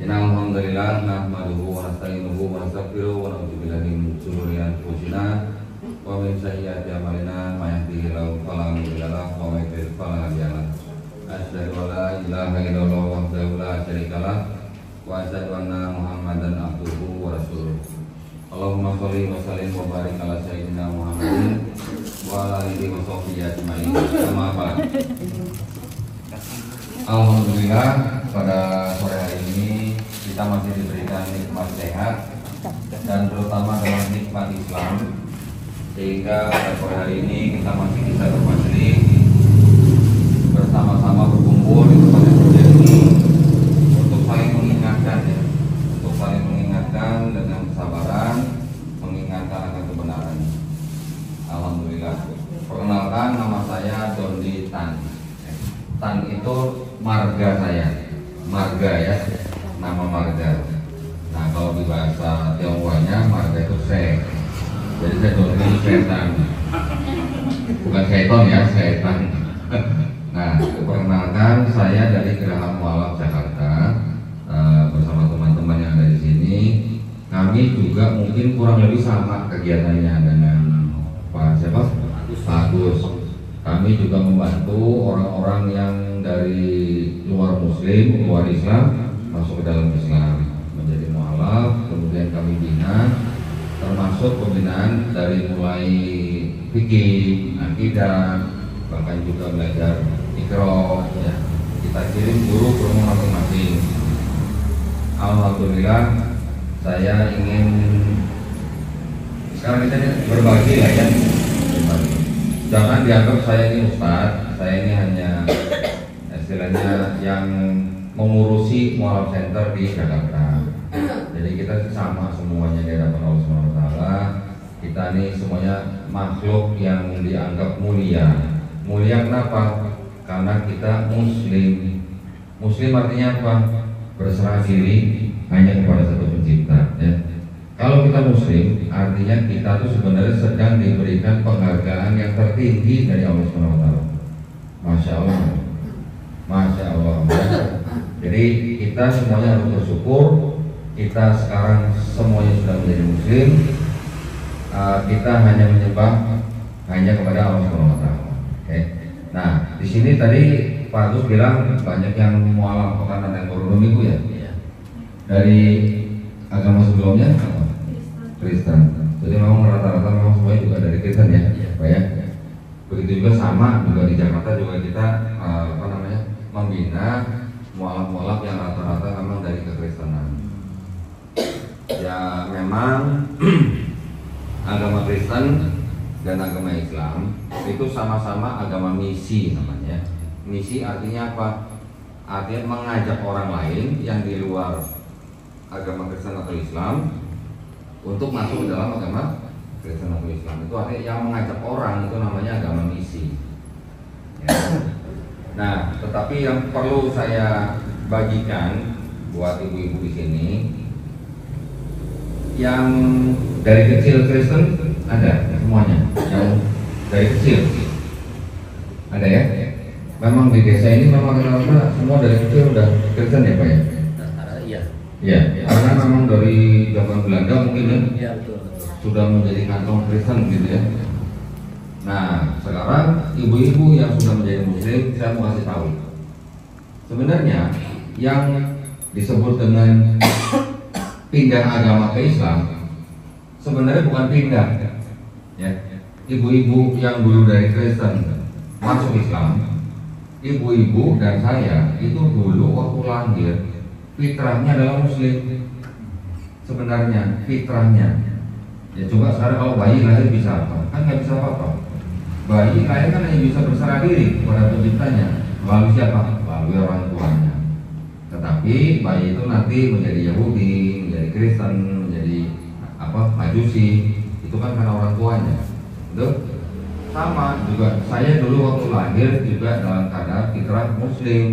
Alhamdulillah nahmaduhu wa nasta'inuhu wa nastaghfiruhu wa na'udzu billahi min shururi anfusina wa min sayyiati a'malina may yahdihillahu fala mudilla lahu wa may yudlil fala hadiya lahu. Asyhadu an la ilaha illallah wahdahu la syarika lahu wa asyhadu anna Muhammadan abduhu wa rasuluh. Allahumma sholli wa sallim wa barik ala sayyidina Muhammadin wa ala alihi wa sahbihi ajmain. Amma ba'd. Alhamdulillah pada sore hari ini kita masih diberikan nikmat sehat dan terutama dalam nikmat Islam, sehingga pada sore hari ini kita masih bisa bermajelis bersama-sama berkumpul di tempat yang mulia ini untuk saling mengingatkan untuk saling mengingatkan dengan kesabaran, mengingatkan akan kebenaran. Alhamdulillah. Perkenalkan, nama saya Dondi Tan. Tan itu marga saya, marga ya, nama marga. Nah kalau di bahasa Tionghoanya marga itu se. Jadi saya Dondi setan, bukan seton ya, setan. Nah perkenalkan, saya dari Geraha Mualaf Jakarta bersama teman-teman yang ada di sini. Kami juga mungkin kurang lebih sama kegiatannya dengan Pak siapa? Pak Agus. Kami juga membantu orang-orang yang dari luar Muslim, luar Islam masuk ke dalam Islam, menjadi mualaf. Kemudian kami bina, termasuk pembinaan dari mulai fikih, akidah, bahkan juga belajar ikro. Ya, kita kirim guru ke rumah masing-masing. Alhamdulillah, saya ingin sekarang kita berbagi lah ya. Jangan dianggap saya ini ustadz, saya ini hanya istilahnya yang mengurusi mualaf center di Jakarta. Jadi kita sama semuanya di hadapan Allah Subhanahu wa taala. Kita ini semuanya makhluk yang dianggap mulia. Mulia kenapa? Karena kita muslim. Muslim artinya apa? Berserah diri hanya kepada satu pencipta ya. Kalau kita muslim, artinya kita tuh sebenarnya sedang diberikan penghargaan yang tertinggi dari Allah Subhanahu wa taala. Masya Allah. Masya Allah. Jadi kita semuanya harus bersyukur. Kita sekarang semuanya sudah menjadi muslim. Kita hanya menyembah hanya kepada Allah Subhanahu wa taala. Oke. Nah, di sini tadi Pak Agus bilang banyak yang mualaf karena yang baru minggu ya. Dari agama sebelumnya Kristen. Jadi memang rata-rata memang semuanya juga dari Kristen ya, Pak ya. Begitu juga sama juga di Jakarta juga kita membina mualaf-mualaf yang rata-rata memang dari kekristenan. Ya memang agama Kristen dan agama Islam itu sama-sama agama misi namanya. Misi artinya apa? Artinya mengajak orang lain yang di luar agama Kristen atau Islam untuk masuk ke dalam agama Kristen atau Islam. Itu artinya yang mengajak orang, itu namanya agama misi ya. Nah, tetapi yang perlu saya bagikan buat ibu-ibu di sini, yang dari kecil Kristen ada semuanya, yang dari kecil ada ya. Memang di desa ini memang rata-rata semua dari kecil udah Kristen ya Pak ya? Ya, karena memang dari zaman Belanda mungkin ya, betul. Sudah menjadi kantong Kristen gitu ya. Nah, sekarang ibu-ibu yang sudah menjadi muslim, saya mau kasih tahu. Sebenarnya yang disebut dengan pindah agama ke Islam sebenarnya bukan pindah. Ya, ibu-ibu yang dulu dari Kristen masuk Islam, ibu-ibu dan saya itu dulu waktu lahir fitrahnya adalah muslim. Sebenarnya fitrahnya ya, coba sekarang kalau bayi lahir bisa apa? Kan nggak bisa apa-apa. Bayi lahir kan hanya bisa berserah diri kepada penciptanya. Melalui siapa? Melalui orang tuanya. Tetapi bayi itu nanti menjadi Yahudi, menjadi Kristen, menjadi Majusi, itu kan karena orang tuanya. Betul? Sama juga saya dulu waktu lahir juga dalam keadaan fitrah muslim.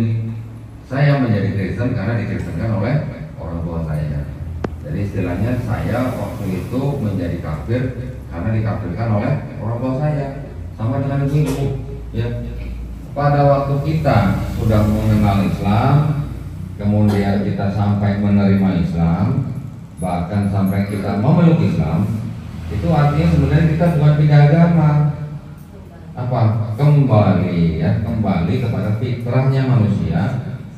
Saya menjadi Kristen karena dikristenkan oleh orang tua saya. Jadi istilahnya saya waktu itu menjadi kafir karena dikafirkan oleh orang tua saya. Sama dengan ibu ya. Pada waktu kita sudah mengenal Islam, kemudian kita sampai menerima Islam, bahkan sampai kita memeluk Islam, itu artinya sebenarnya kita bukan pindah agama, apa? Kembali kepada fitrahnya manusia,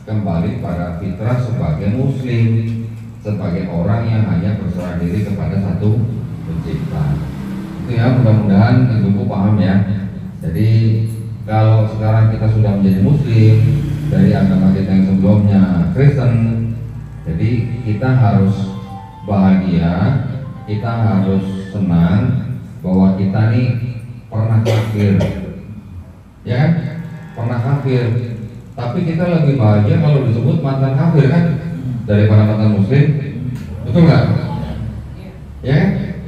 kembali pada fitrah sebagai muslim, sebagai orang yang hanya berserah diri kepada satu pencipta. Itu ya, mudah-mudahan ibu-ibu paham ya. Jadi kalau sekarang kita sudah menjadi muslim dari agama kita yang sebelumnya Kristen, jadi kita harus bahagia, kita harus senang bahwa kita nih pernah kafir, ya kan? Pernah kafir. Tapi kita lebih bahagia kalau disebut mantan kafir kan, daripada mantan muslim, betul nggak? Ya,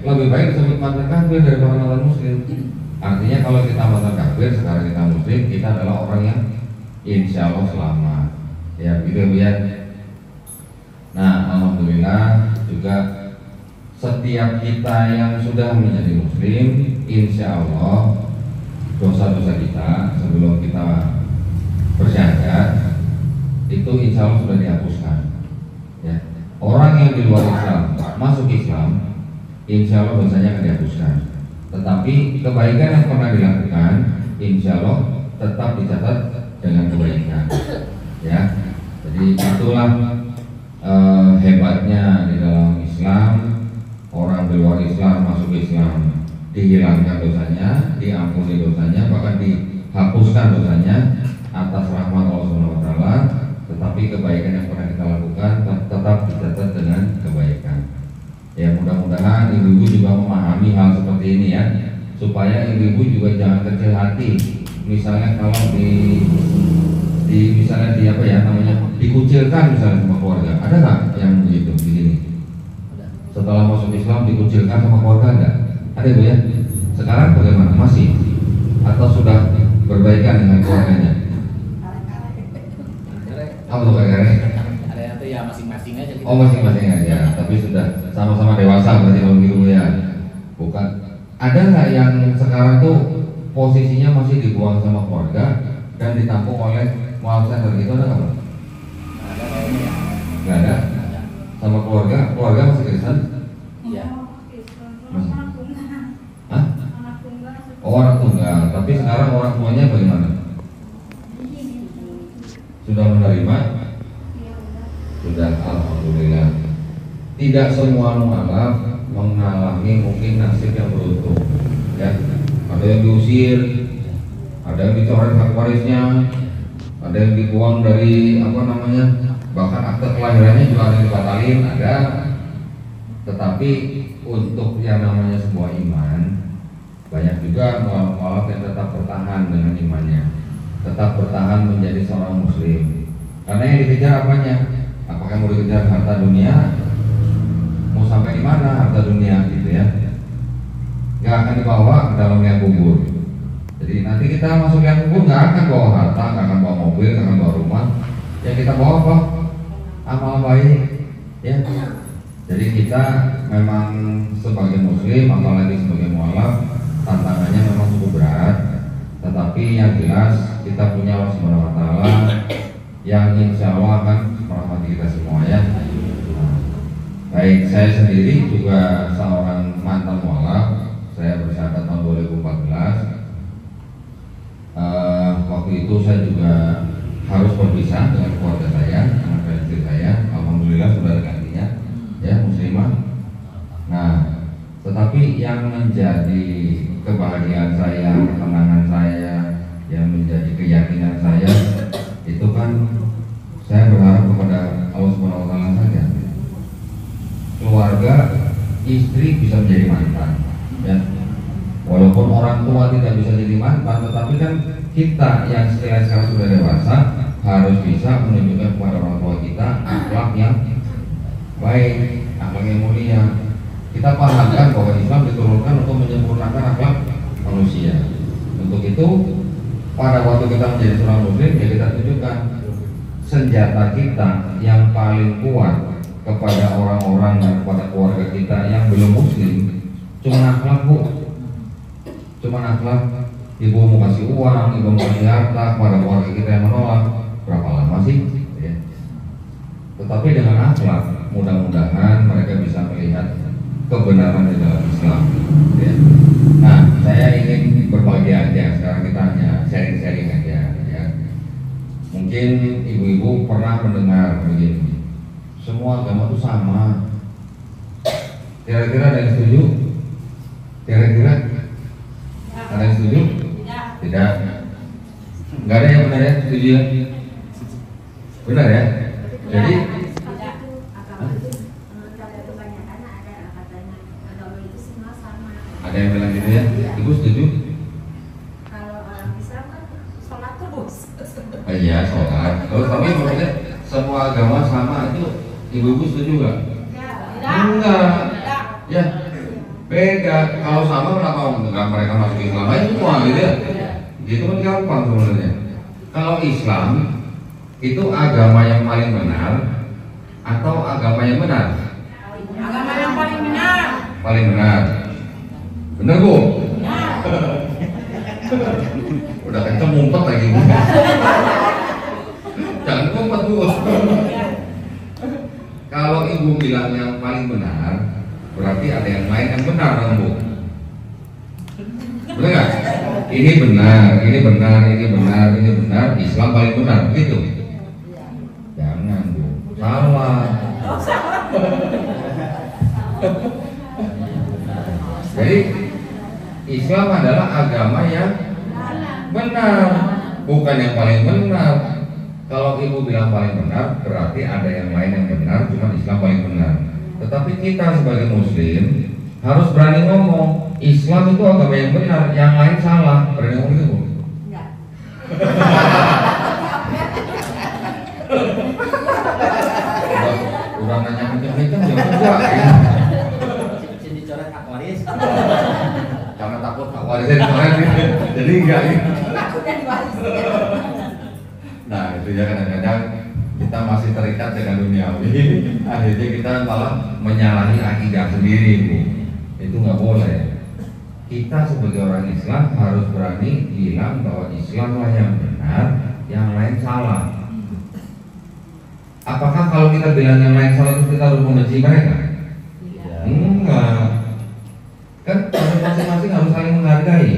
lebih baik disebut mantan kafir daripada mantan muslim. Artinya kalau kita mantan kafir, sekarang kita muslim, kita adalah orang yang insya Allah selamat. Ya begitu ya. Nah, alhamdulillah juga setiap kita yang sudah menjadi muslim, insya Allah dosa-dosa kita sebelum kita bersyahadat itu insya Allah sudah dihapuskan. Ya. Orang yang di luar Islam masuk Islam, insya Allah dosanya akan dihapuskan. Tetapi kebaikan yang pernah dilakukan, insya Allah tetap dicatat dengan kebaikan. Ya, jadi itulah hebatnya di dalam Islam. Orang di luar Islam masuk Islam, dihilangkan dosanya, diampuni dosanya, bahkan dihapuskan dosanya atas rahmat Allah Subhanahu wa taala, tetapi kebaikan yang pernah kita lakukan tetap dicatat dengan kebaikan. Ya, mudah-mudahan ibu-ibu juga memahami hal seperti ini ya, supaya ibu-ibu juga jangan kecil hati. Misalnya kalau misalnya di apa ya namanya, dikucilkan misalnya sama keluarga, ada nggak yang begitu di sini? Setelah masuk Islam dikucilkan sama keluarga ada? Ada bu ya? Sekarang bagaimana? Masih? Atau sudah berbaikan dengan keluarganya? Apa tuh kira-kira? Ada yang tuh ya masing-masing aja gitu. Oh masing-masing aja, tapi sudah sama-sama dewasa berarti kalau gitu ya. Bukan. Ada nggak yang sekarang tuh posisinya masih dibuang sama keluarga dan ditampung oleh mualaf center gitu, ada nggak? Ada kayaknya ya. Nggak ada. Sama keluarga masih Kristen? Iya. Masih. Hah? Oh anak tunggal, tapi sekarang orang tuanya bagaimana? Sudah menerima? Sudah, alhamdulillah. Tidak semua mualaf mengalami mungkin nasib yang beruntung. Ya, ada yang diusir, ada yang dicoret hak warisnya, ada yang dibuang dari apa namanya, bahkan akte kelahirannya juga ada yang dibatalin, ada. Tetapi untuk yang namanya sebuah iman, banyak juga mualaf yang tetap bertahan dengan imannya, tetap bertahan menjadi seorang muslim. Karena yang dikejar apanya? Apakah mau dikejar harta dunia? Mau sampai di mana harta dunia gitu ya? Gak akan dibawa ke dalam liang kubur. Jadi nanti kita masuk liang kubur gak akan bawa harta, gak akan bawa mobil, gak akan bawa rumah. Yang kita bawa apa? Amal baik. Ya. Jadi kita memang sebagai muslim, apalagi sebagai mualaf, tantangannya memang cukup berat. Tetapi yang jelas kita punya Allah Subhanahu wa taala yang insya Allah akan merahmati kita semua ya. Baik, saya sendiri juga seorang mantan mualaf. Saya bersyahadat tahun 2014. Waktu itu saya juga harus berpisah dengan keluarga saya, anak dan istri saya. Alhamdulillah sudah ada gantinya, ya muslimah. Nah, tetapi yang menjadi kebahagiaan saya, ketenangan saya, yang menjadi keyakinan saya, itu kan saya berharap kepada Allah Subhanahu wa taala saja. Keluarga, istri bisa menjadi mantan, ya. Walaupun orang tua tidak bisa jadi mantan, tetapi kan kita yang sekarang sudah dewasa harus bisa menunjukkan kepada orang tua kita akhlak yang baik, akhlak yang mulia. Kita pahamkan bahwa Islam diturunkan untuk menyempurnakan akhlak manusia. Untuk itu, pada waktu kita menjadi seorang muslim, ya kita tunjukkan senjata kita yang paling kuat kepada orang-orang dan kepada keluarga kita yang belum muslim, cuma akhlak bu. Cuma akhlak. Ibu mau kasih uang, ibu mau kasih harta kepada keluarga kita yang menolak, berapa lama sih? Ya. tetapi dengan akhlak mudah-mudahan mereka bisa melihat kebenaran di dalam Islam. Ya. Nah, saya ingin berbagi aja. Sekarang kita hanya sharing-sharing aja. Ya. Mungkin ibu-ibu pernah mendengar begini, semua agama itu sama. Kira-kira ada yang setuju? Kira-kira ada yang setuju? Tidak. Nggak ada yang benar ya? Setuju ya? Benar ya? Jadi ada yang bilang gitu ya? Ibu setuju? Kalau orang Islam kan sholat terus. Iya, sholat. Tapi maksudnya semua agama sama itu ibu-ibu setuju nggak? Enggak. Ya, beda. Kalau sama kenapa enggak mereka masuk Islam aja semua gitu ya? Gitu kan gampang sebenarnya. Kalau Islam itu agama yang paling benar atau agama yang benar? Agama yang paling benar. Paling benar. Benar Bu? Udah kenceng ngumpet lagi Bu. Jangan ngumpet Bu. Kalau ibu bilang yang paling benar, berarti ada yang lain yang benar kan Bu? Benar nggak? Ini benar, ini benar, ini benar, ini benar. Islam paling benar, begitu? Jangan Bu, salah. Jadi Islam adalah agama yang benar, bukan yang paling benar. Kalau ibu bilang paling benar, berarti ada yang lain yang benar, cuma Islam paling benar. Tetapi kita sebagai Muslim harus berani ngomong, Islam itu agama yang benar, yang lain salah. Berani ngomong itu Bu? Enggak. Udah nanya kenceng-kenceng ya enggak. Bisa dicoret hak waris. Jangan takut hak warisnya dicoret. Jadi enggak ya. Takutnya diwarisin. Nah itu ya, kadang-kadang kita masih terikat dengan duniawi, akhirnya kita malah menyalahi akidah sendiri Bu. Itu nggak boleh. Kita sebagai orang Islam harus berani bilang bahwa Islamlah yang benar, yang lain salah. Apakah kalau kita bilang yang lain salah itu kita harus membenci mereka? Enggak. Kan masing-masing harus saling menghargai,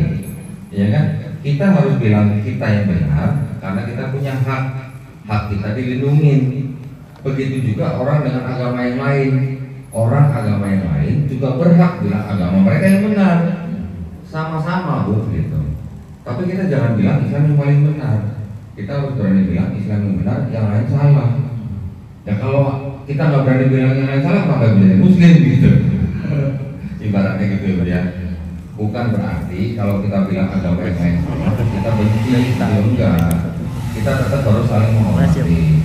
ya kan? Kita harus bilang kita yang benar karena kita punya hak kita dilindungi. Begitu juga orang dengan agama yang lain, orang agama yang lain juga berhak bilang agama mereka yang benar, sama-sama Bu gitu. Tapi kita jangan bilang Islam yang paling benar. Kita harus berani bilang Islam yang benar, yang lain salah. Ya kalau kita nggak berani bilang yang lain salah, maka bisa Muslim gitu. Ibaratnya gitu ya. Bukan berarti kalau kita bilang agama yang lain salah, kita benci, kita enggak. Kita tetap harus saling menghormati.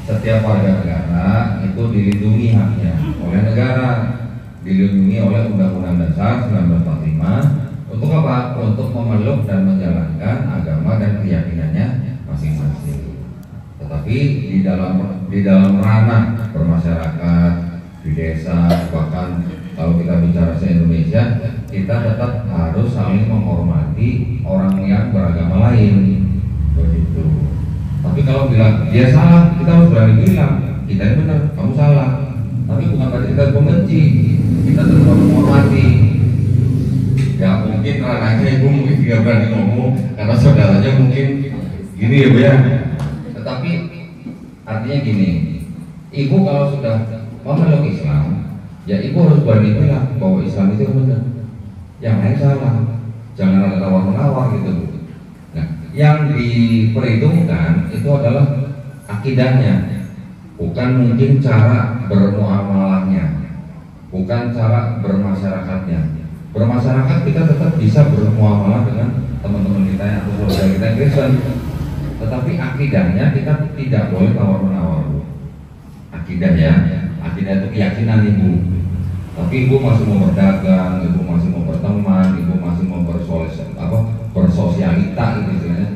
Setiap warga negara itu dilindungi haknya oleh negara, dilindungi oleh Undang-Undang Dasar 1945. Untuk apa? Untuk memeluk dan menjalankan agama dan keyakinannya masing-masing. Tetapi di dalam ranah bermasyarakat, di desa, bahkan kalau kita bicara se-Indonesia, kita tetap harus saling menghormati orang yang beragama lain. Begitu. Tapi kalau bilang dia salah, kita harus berani bilang kita yang benar, kamu salah. Tapi bukan berarti kita membenci, kita tetap menghormati. Ya mungkin ranahnya ibu mungkin tidak berani ngomong karena saudaranya mungkin gini ya Bu ya. Tetapi artinya gini, ibu kalau sudah memeluk Islam, ya ibu harus berani bilang bahwa Islam itu benar, yang lain salah. Jangan ada tawar-menawar gitu Bu. Nah, yang diperhitungkan itu adalah akidahnya, bukan mungkin cara bermuamalahnya, bukan cara bermasyarakatnya. Bermasyarakat kita tetap bisa bermuamalah dengan teman-teman kita atau saudara kita yang Kristen, tetapi akidahnya kita tidak boleh tawar-menawar. Akidah ya, akidah itu keyakinan ibu. Tapi ibu masih mau berdagang, ibu masih mau berteman, ibu masih mau bersosialita gitu istilahnya,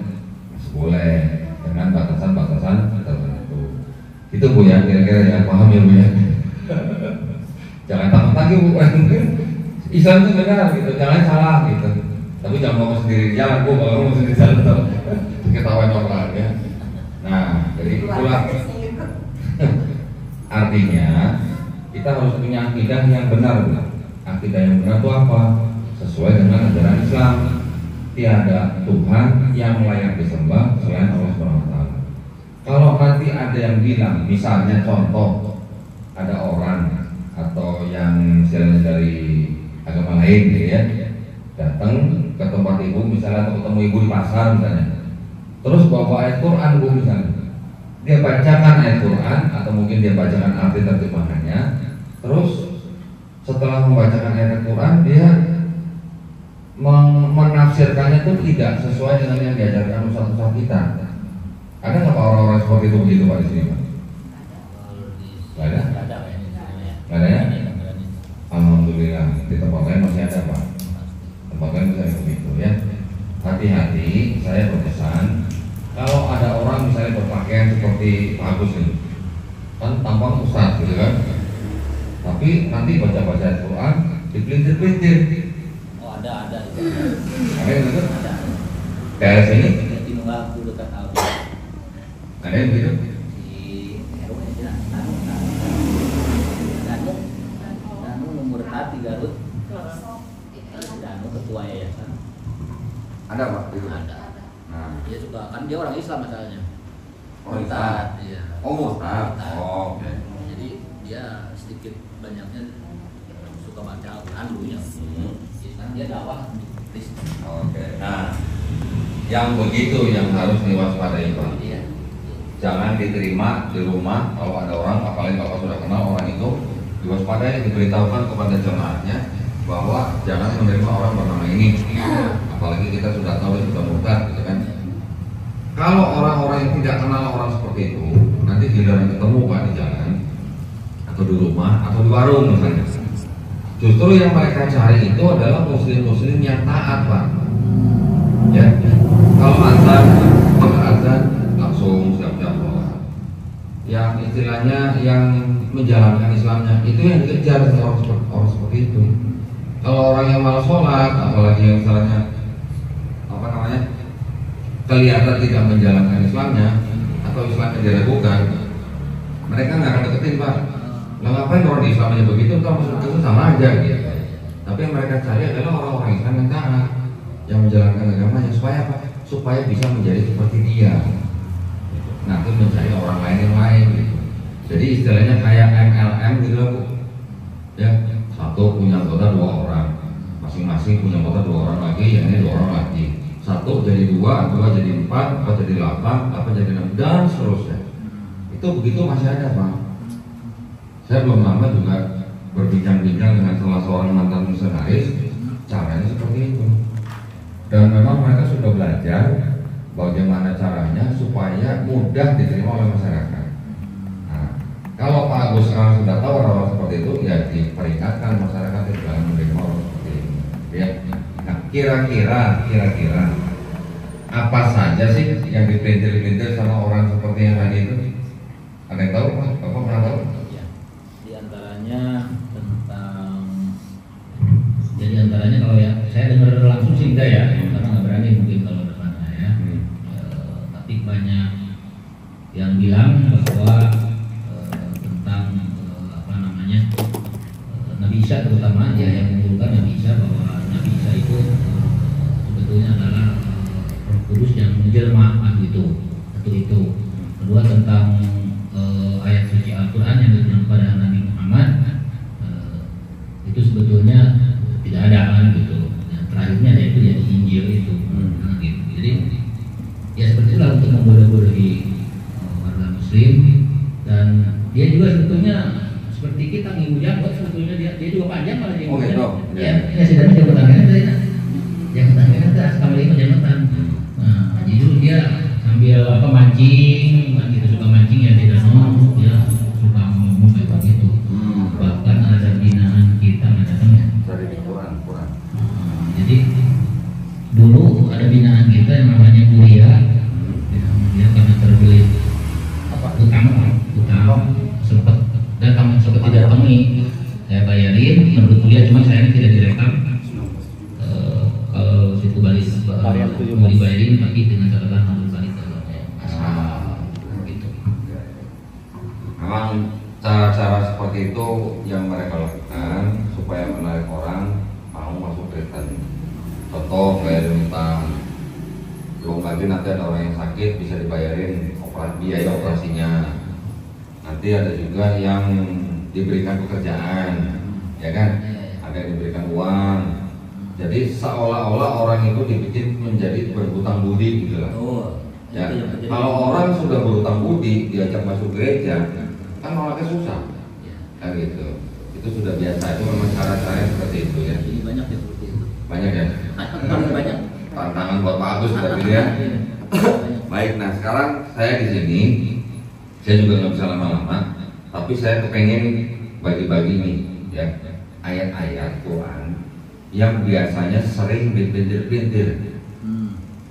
masih boleh dengan batasan-batasan tertentu. Itu Bu ya, kira-kira yang paham ya Bu ya. Jangan takut lagi Bu, Islam itu benar gitu, jangan salah gitu. Tapi jangan ngomong sendiri jalan Bu, kalau ngomong sendiri jalan tetap ketahuan orang ya. Nah, jadi itulah Artinya kita harus punya akidah yang benar. Akidah yang benar itu apa? Sesuai dengan ajaran Islam. Tiada Tuhan yang layak disembah selain Allah SWT. Kalau nanti ada yang bilang, misalnya contoh, ada orang atau yang misalnya dari agama lain gitu ya, datang ke tempat ibu misalnya atau ketemu ibu di pasar misalnya, terus bawa ayat Quran bu misalnya, dia bacakan ayat Quran atau mungkin dia bacakan arti terjemahannya, terus setelah membacakan ayat Quran dia menafsirkannya itu tidak sesuai dengan yang diajarkan ustaz-ustaz kita. Ada nggak orang-orang seperti itu begitu Pak di sini Pak? Nggak ada? Nggak ada ya? Alhamdulillah di tempat lain masih ada Pak. Tempat lain masih ada begitu ya. Hati-hati, saya berpesan kalau ada orang misalnya berpakaian seperti Pak Agus ini, kan tampang ustaz gitu kan, tapi nanti baca-baca Al-Quran dipelintir-pelintir. Oh ada. Ada yang begitu? Ada. Daerah sini? Di Nunggaku dekat Alun. Ada yang begitu? Di RW Danu nomor hati Garut. Danu ketua yayasan. Ada Pak? Ada. Nah, Dia suka kan dia orang Islam masalahnya. orang Islam. Iya. Oh Murtad. Murtad. Oh, oke. Jadi dia sedikit banyaknya suka baca Al-Quran dulunya. Jadi kan dia dakwah di Kristen. Oke. Nah, yang begitu yang harus diwaspadai Pak. Iya. Jangan diterima di rumah kalau ada orang, apalagi kalau sudah kenal orang itu, diwaspadai, diberitahukan kepada jemaahnya bahwa jangan menerima orang bernama ini. Apalagi kita sudah tahu dia sudah murtad, gitu kan. Kalau orang-orang yang tidak kenal orang seperti itu, nanti giliran ketemu Pak di jalan, atau di rumah, atau di warung misalnya. Justru yang mereka cari itu adalah muslim-muslim yang taat Pak. Ya, kalau azan, maka azan langsung siap-siap sholat. Yang istilahnya yang menjalankan Islamnya itu yang dikejar sama orang seperti itu. Kalau orang yang malas sholat, apalagi yang misalnya apa namanya kelihatan tidak menjalankan Islamnya atau Islamnya diragukan, mereka nggak akan deketin Pak. Lah ngapain orang di Islamnya begitu, entah masuk itu sama aja gitu. Tapi yang mereka cari adalah orang-orang Islam yang taat, yang menjalankan agamanya, supaya apa? Supaya bisa menjadi seperti dia. Nanti mencari orang lain yang lain gitu. Jadi istilahnya kayak MLM gitu lah Bu. Ya, satu punya anggota 2 orang, masing-masing punya anggota 2 orang lagi, yang ini 2 orang lagi. Satu jadi 2, 2 jadi 4, 4 jadi 8, 8 jadi 6 dan seterusnya. Itu begitu masih ada Pak. Saya belum lama juga berbincang-bincang dengan salah seorang mantan misionaris, caranya seperti itu. Dan memang mereka sudah belajar bagaimana caranya supaya mudah diterima oleh masyarakat. Nah, kalau Pak Agus sekarang sudah tahu orang-orang seperti itu, ya diperingatkan masyarakat tidak menerima orang seperti itu. Ya. Nah, kira-kira apa saja sih yang dipelintir-pelintir sama orang seperti yang tadi itu? Ada yang tahu Pak? Bapak pernah tahu? Jadi antaranya kalau ya saya dengar langsung sih enggak ya, karena nggak berani mungkin kalau depan saya. Tapi banyak yang bilang bahwa tentang apa namanya Nabi Isa, terutama dia yang menunjukkan Nabi Isa, bahwa Nabi Isa itu sebetulnya adalah Roh Kudus yang menjelma gitu. Satu itu. Kedua tentang ayat suci Al-Quran yang diberikan kepada Nabi Muhammad, itu sebetulnya tidak ada kan gitu. Yang terakhirnya yaitu ya di Injil itu. Gitu. Jadi ya seperti itulah untuk membodoh-bodohi warga Muslim. Dan dia juga sebetulnya seperti kita ngimu janggut, sebetulnya dia juga panjang malah dia. Oh gitu. Ya, ya sedang jabatan kan tadi nah. Jabatan kan atas kamar itu jabatan. Nah, jadi dia sambil apa mancing, gitu suka mancing ya di danau, dia suka ngomong kayak begitu. Bahkan ada binaan kita datangnya. Kurang. Jadi dulu ada binaan kita yang namanya kuliah, dia karena terbelit utang sempat datang sempat tidak datangi, saya bayarin menurut kuliah, cuma saya tidak direkam. Kalau situ balik mau dibayarin tapi dengan catatan harus balik ke asal gitu. Memang cara-cara seperti itu yang mereka lakukan supaya menarik orang mau masuk Kristen. Contoh bayar utang, belum lagi nanti ada orang yang sakit bisa dibayarin biaya operasinya. Nanti ada juga yang diberikan pekerjaan, ya kan? Ada yang diberikan uang. Jadi seolah-olah orang itu dibikin menjadi berhutang budi gitu lah. Ya, kalau orang sudah berhutang budi diajak masuk gereja, kan nolaknya susah, kan gitu. Itu sudah biasa, itu memang cara-cara seperti itu ya. Jadi banyak ya seperti itu. Banyak ya. Banyak. Tantangan buat Pak Agus berarti ya. Baik, nah sekarang saya di sini, saya juga nggak bisa lama-lama, tapi saya kepengen bagi-bagi nih, ya ayat-ayat Quran yang biasanya sering dipelintir-pelintir,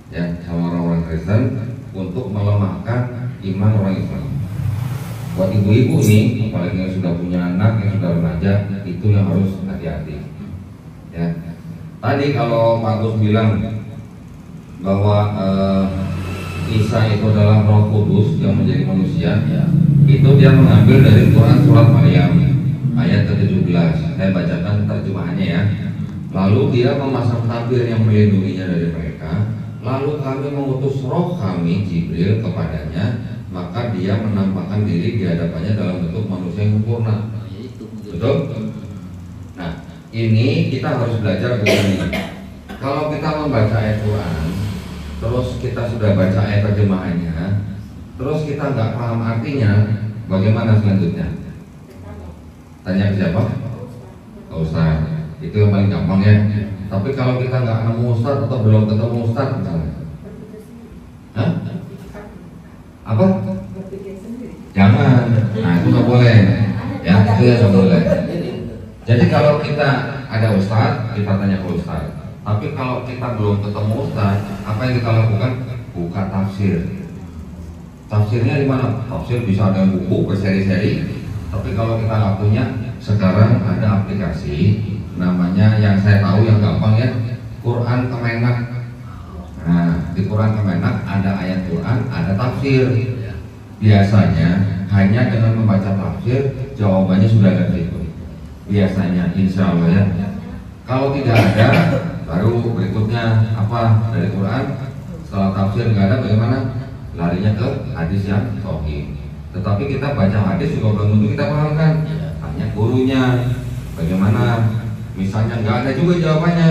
ya sama orang-orang Kristen untuk melemahkan iman orang Islam. Buat ibu-ibu nih, apalagi yang sudah punya anak, yang sudah remaja, itu yang harus hati-hati. Ya, tadi kalau Pak Agus bilang bahwa Isa itu adalah Roh Kudus yang menjadi manusia, ya, itu dia mengambil dari Quran surat Maryam ayat ke-17. Saya bacakan terjemahannya ya. Lalu dia memasang tabir yang melindunginya dari mereka. Lalu kami mengutus roh kami Jibril kepadanya, maka dia menampakkan diri di hadapannya dalam bentuk manusia yang sempurna. Betul? Nah, ini kita harus belajar begini. Kalau kita membaca ayat Quran, terus kita sudah baca ayat terjemahannya, terus kita nggak paham artinya, bagaimana selanjutnya? Tanya ke siapa? Ke Ustaz. Itu yang paling gampang ya. Tapi kalau kita nggak nemu Ustaz atau belum ketemu Ustaz misalnya, hah? Apa? Jangan. Nah itu nggak boleh. Ya itu ya nggak boleh. Jadi kalau kita ada Ustaz, kita tanya ke Ustaz. Tapi kalau kita belum ketemu Ustaz, apa yang kita lakukan? Buka tafsir. Tafsirnya di mana? Tafsir bisa ada buku berseri-seri. Tapi kalau kita nggak punya, sekarang ada aplikasi namanya yang saya tahu yang gampang ya, Quran Kemenak. Nah di Quran Kemenak ada ayat Quran, ada tafsir. Biasanya hanya dengan membaca tafsir jawabannya sudah ada di situ. Biasanya, insya Allah ya. Kalau tidak ada, baru berikutnya apa dari Quran. Setelah tafsir nggak ada, bagaimana? Larinya ke hadis yang sahih. Tetapi kita baca hadis juga belum tentu kita paham kan? Tanya gurunya, bagaimana? Misalnya nggak ada juga jawabannya,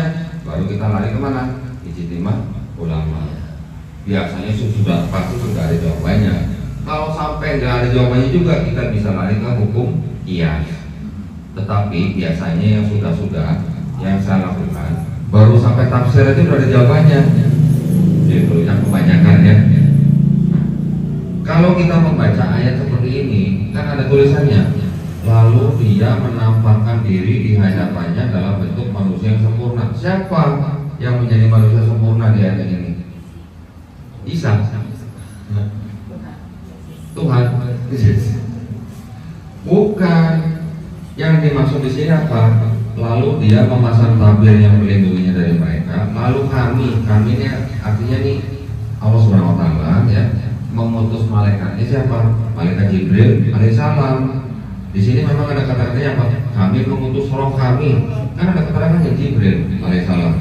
baru kita lari kemana? Ijtimah ulama. Biasanya sudah pasti sudah ada jawabannya. Kalau sampai nggak ada jawabannya juga, kita bisa lari ke hukum qiyas. Tetapi biasanya yang sudah yang saya lakukan, baru sampai tafsir itu sudah ada jawabannya. Itu yang kebanyakan ya. Kalau kita membaca ayat seperti ini, kan ada tulisannya. Lalu dia menampakkan diri di hadapannya dalam bentuk manusia yang sempurna. Siapa yang menjadi manusia sempurna di ayat ini? Isa, Tuhan. Bukan. Yang dimaksud di sini apa? Lalu dia memasang tabir yang melindunginya dari mereka. Lalu kami ini artinya nih Allah Subhanahu Wa Taala ya mengutus malaikatnya siapa? Malaikat Jibril alaihissalam. Di sini memang ada kata-katanya apa? Kami mengutus roh kami. Kan ada keterangannya Jibril alaihissalam,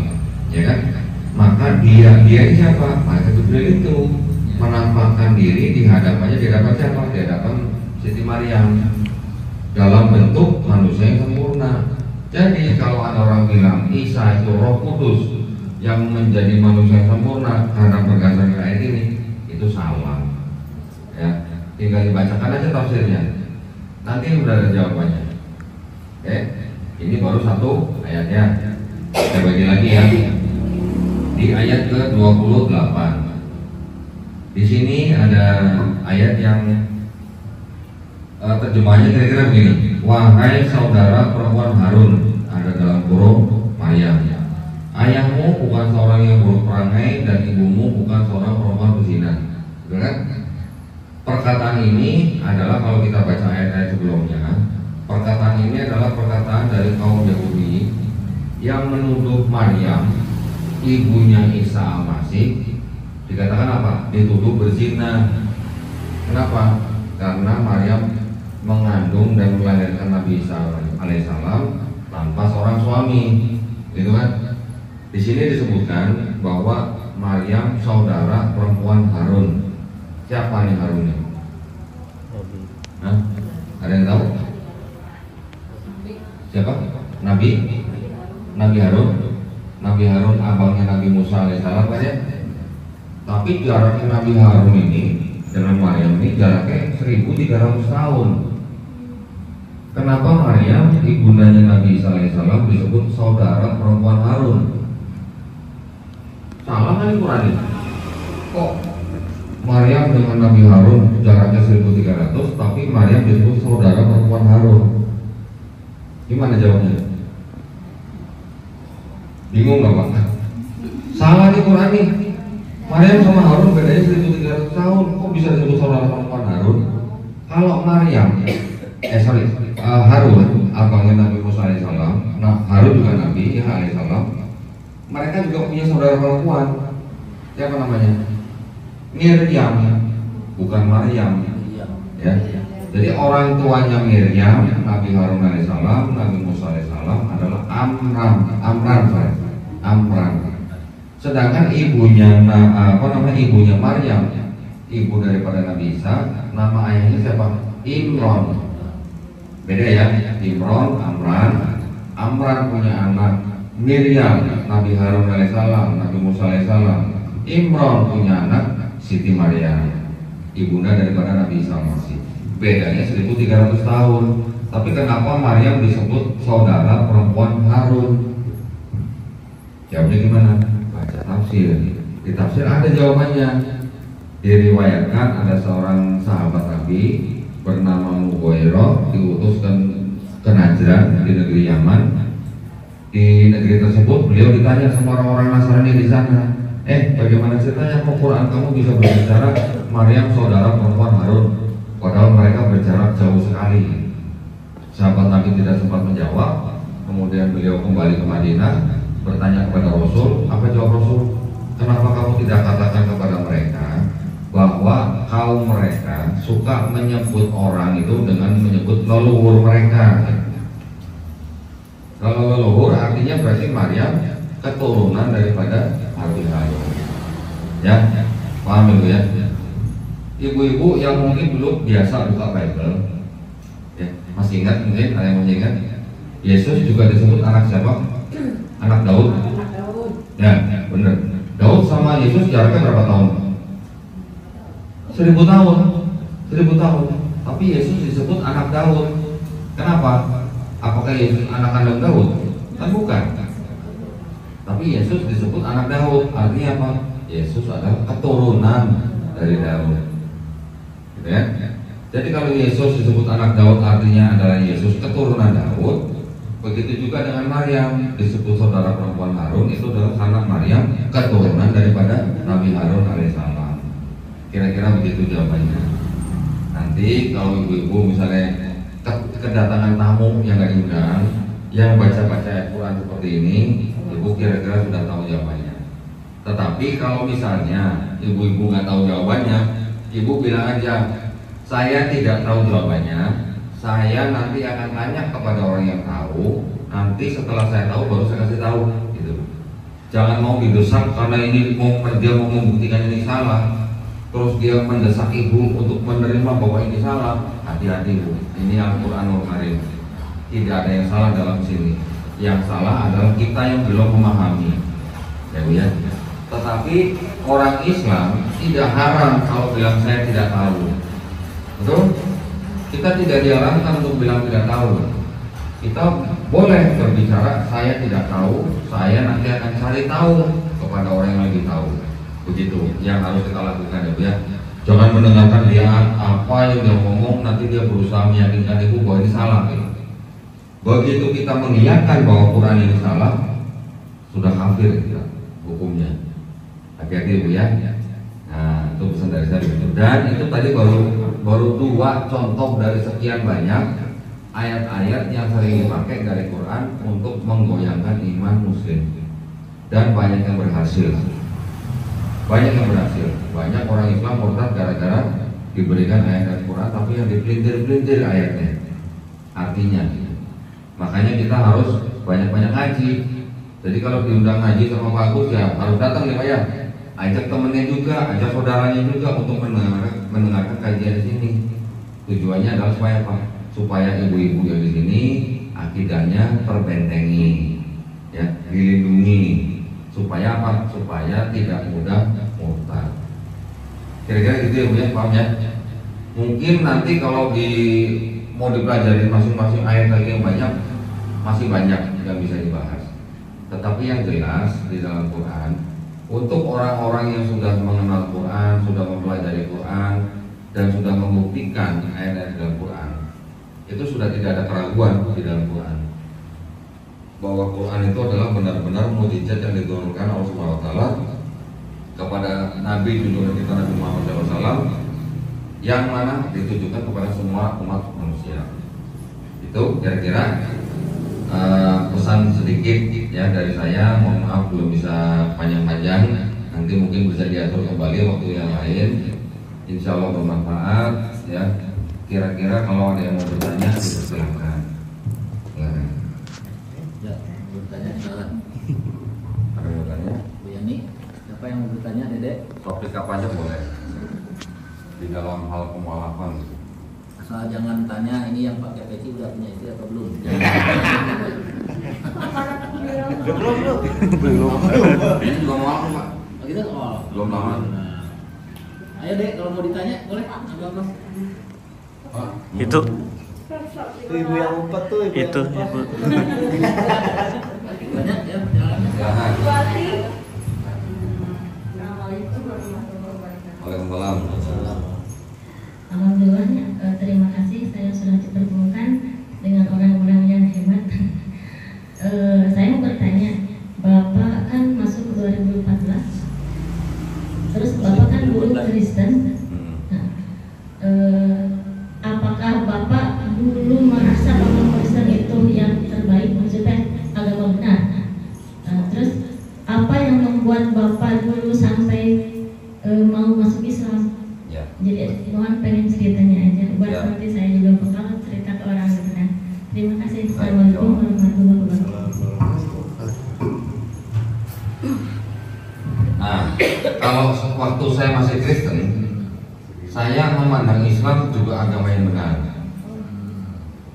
ya kan? Maka dia ini siapa? Malaikat Jibril itu menampakkan diri di hadapannya, di hadapan siapa? Di hadapan Siti Maryam dalam bentuk manusia yang sempurna. Jadi kalau ada orang bilang Isa itu Roh Kudus yang menjadi manusia yang sempurna karena berdasarkan ayat ini, itu salah. Ya, tinggal dibacakan aja tafsirnya. Nanti udah ada jawabannya. Oke, ini baru satu ayatnya. Kita bagi lagi ya. Di ayat ke-28. Di sini ada ayat yang terjemahnya kira-kira begini. Wahai saudara perempuan Harun, ada dalam kurung Maryam. Ayahmu bukan seorang yang buruk perangai dan ibumu bukan seorang perempuan berzina. Betul kan? Perkataan ini adalah kalau kita baca ayat-ayat sebelumnya, perkataan ini adalah perkataan dari kaum Yahudi yang menuduh Maryam, ibunya Isa Al-Masih, dikatakan apa? Dituduh berzina. Kenapa? Karena Maryam mengandung dan melahirkan Nabi Isa alaihissalam tanpa seorang suami, gitu kan? Di sini disebutkan bahwa Maryam saudara perempuan Harun. Siapa nih Harun? Hah? Ada yang tahu? Siapa? Nabi Harun. Nabi Harun abangnya Nabi Musa alaihissalam kan ya? Tapi jaraknya Nabi Harun ini dengan Maryam ini jaraknya 1300 tahun. Kenapa Maryam ibundanya Nabi Isa alaihissalam disebut saudara perempuan Harun? Salah kan Quran ini? Kok Maryam dengan Nabi Harun jaraknya 1300 tapi Maryam disebut saudara perempuan Harun? Gimana jawabnya? Bingung nggak Pak? Salah nih Quran nih. Maryam sama Harun bedanya 1300 tahun. Kok bisa disebut saudara perempuan Harun? Kalau Maryam, Harun abangnya Nabi Musa alaihissalam, nah Harun juga Nabi ya alaihissalam. Mereka juga punya saudara perempuan. Siapa namanya? Miriam, bukan Maryam. Ya. Jadi orang tuanya Miriam, Nabi Harun alaihissalam, Nabi Musa alaihissalam adalah Amran. Sedangkan ibunya ibunya Maryam, ibu daripada Nabi Isa, nama ayahnya siapa? Imron. Beda ya, Imron, Amran punya anak Miriam, Nabi Harun alaihissalam, Nabi Musa alaihissalam. Imron punya anak Siti Maryam, ibunda daripada Nabi Isa Masih. Bedanya 1300 tahun. Tapi kenapa Maryam disebut saudara perempuan Harun? Jawabnya gimana? Baca tafsir. Di tafsir ada jawabannya. Diriwayatkan ada seorang sahabat Nabi bernama Mughirah diutus ke Najran di negeri Yaman. Di negeri tersebut beliau ditanya sama orang-orang Nasrani di sana, bagaimana ceritanya kok Quran kamu bisa berbicara Maryam saudara perempuan Harun, padahal mereka berjarak jauh sekali. Sahabat Nabi tidak sempat menjawab. Kemudian beliau kembali ke Madinah, bertanya kepada Rasul. Apa jawab Rasul? Kenapa kamu tidak katakan kepada mereka bahwa kaum mereka suka menyebut orang itu dengan menyebut leluhur mereka? Kalau leluhur artinya berarti Maryam keturunan daripada Nabi Harun. Ya, paham itu ya? Ibu-ibu yang mungkin dulu biasa buka Bible, ya, masih ingat mungkin ada yang masih ingat? Yesus juga disebut anak siapa? Anak Daud. Ya, benar. Daud sama Yesus jaraknya berapa tahun? 1000 tahun. 1000 tahun. Tapi Yesus disebut anak Daud. Kenapa? Apakah Yesus anak kandung Daud? Kan bukan. Tapi Yesus disebut anak Daud. Artinya apa? Yesus adalah keturunan dari Daud. Gitu ya? Jadi kalau Yesus disebut anak Daud artinya adalah Yesus keturunan Daud. Begitu juga dengan Maryam disebut saudara perempuan Harun, itu adalah anak Maryam keturunan daripada Nabi Harun alaihissalam. Kira-kira begitu jawabannya. Nanti kalau ibu-ibu misalnya kedatangan tamu yang nggak diundang, yang baca-baca Quran seperti ini, ibu kira-kira sudah tahu jawabannya. Tetapi kalau misalnya ibu-ibu nggak tahu jawabannya, ibu bilang aja, saya tidak tahu jawabannya. Saya nanti akan tanya kepada orang yang tahu. Nanti setelah saya tahu baru saya kasih tahu. Gitu. Jangan mau didesak karena ini dia mau membuktikan ini salah. Terus dia mendesak ibu untuk menerima bahwa ini salah. Hati-hati bu. Ini Al-Quranul Karim. Tidak ada yang salah dalam sini. Yang salah adalah kita yang belum memahami. Ya bu ya. Tetapi orang Islam tidak haram kalau bilang saya tidak tahu. Betul? Kita tidak diarahkan untuk bilang tidak tahu. Kita boleh berbicara saya tidak tahu, saya nanti akan cari tahu kepada orang yang lagi tahu. Begitu yang harus kita lakukan ya Bu ya. Jangan mendengarkan dia apa yang dia ngomong nanti dia berusaha meyakinkan ibu bahwa ini salah gitu. Begitu kita mengiyakan bahwa Quran ini salah, sudah kafir kita hukumnya. Hati-hati Bu ya. Nah, itu pesan dari saya begitu. Dan itu tadi baru 2 contoh dari sekian banyak ayat-ayat yang sering dipakai dari Quran untuk menggoyangkan iman muslim. Dan banyak yang berhasil. Banyak orang Islam murtad gara-gara diberikan ayat Al-Quran, tapi yang dipelintir-pelintir ayatnya, artinya. Makanya kita harus banyak-banyak ngaji. Jadi kalau diundang ngaji sama Pak Agus ya harus datang ya Pak ya. Ajak temennya juga, ajak saudaranya juga untuk mendengarkan kajian di sini. Tujuannya adalah supaya apa? Supaya ibu-ibu yang di sini akidahnya terbentengi, ya, dilindungi. Supaya apa? Supaya tidak mudah murtad. Kira-kira gitu ya Bu ya, paham ya? Mungkin nanti kalau mau dipelajari masing-masing ayat lagi yang banyak, masih banyak yang bisa dibahas. Tetapi yang jelas di dalam Quran, untuk orang-orang yang sudah mengenal Quran, sudah mempelajari Quran, dan sudah membuktikan ayat-ayat dalam Quran, itu sudah tidak ada keraguan di dalam Quran bahwa Quran itu adalah benar-benar mukjizat yang diturunkan Allah Subhanahu wa taala kepada Nabi junjungan kita Nabi Muhammad SAW, yang mana ditujukan kepada semua umat manusia. Itu kira-kira pesan sedikit ya dari saya. Mohon maaf belum bisa panjang-panjang, nanti mungkin bisa diatur kembali waktu yang lain. Insya Allah bermanfaat ya. Kira-kira kalau ada yang mau bertanya, silakan. Ya, bertanya silakan. Ada yang mau bertanya? Bu Yani, siapa yang mau bertanya, Dedek? Topik apa aja boleh. Di dalam hal kemualafan. Asal jangan tanya ini yang pakai peci udah punya istri atau belum. Ini juga mualaf Pak. Oh gitu? Oh. Belum lama. Nah. Ayo Dek, kalau mau ditanya boleh. Apa-apa. Itu ibu yang empat tuh itu ibu. Banyak ya, silakan. Silakan. Waalaikumsalam. Waalaikumsalam. Alhamdulillah, terima kasih saya sudah dipertemukan dengan orang-orang yang hebat. Saya mau bertanya, Bapak kan masuk 2014, terus Bapak kan dulu Kristen. Nah, apakah Bapak dulu merasa bahwa Kristen itu yang terbaik, maksudnya agama benar? Terus apa yang membuat Bapak dulu sampai mau masuk Islam? Ya. Jadi mohon pengen ceritanya aja buat Ya. nanti saya juga bakal cerita ke orang gitu kan. Terima kasih. Assalamualaikum warahmatullahi wabarakatuh. Nah, kalau waktu saya masih Kristen, saya memandang Islam juga agama yang benar.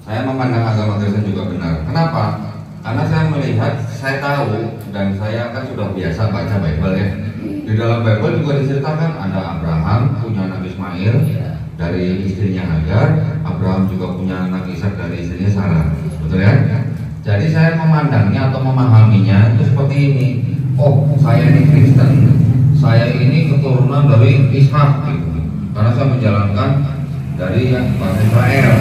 Saya memandang agama Kristen juga benar. Kenapa? Karena saya melihat, saya tahu, dan saya kan sudah biasa baca Bible ya. Di dalam Bible juga diceritakan ada Abraham punya anak Ismail dari istrinya Hagar, Abraham juga punya anak Ishak dari istrinya Sarah, betul ya? Jadi saya memandangnya atau memahaminya itu seperti ini. Oh, saya ini Kristen, saya ini keturunan dari Ishak, gitu. Karena saya menjalankan dari yang bangsa Israel,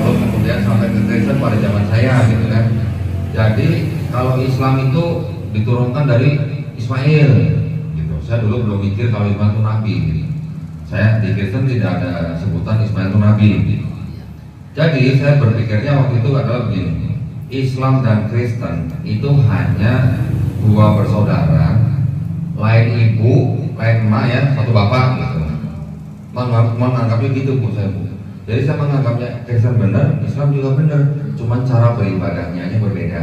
terus kemudian sampai ke Kristen pada zaman saya, gitu kan. Jadi kalau Islam itu diturunkan dari Ismail. Saya dulu belum mikir kalau Ismail itu nabi. Saya di Kristen tidak ada sebutan Ismail itu nabi. Jadi saya berpikirnya waktu itu adalah begini, Islam dan Kristen itu hanya dua bersaudara, lain ibu, lain emak ya, satu bapak gitu. Menganggapnya gitu Bu saya Bu. Jadi saya menganggapnya Kristen benar, Islam juga benar, cuma cara beribadahnya aja berbeda.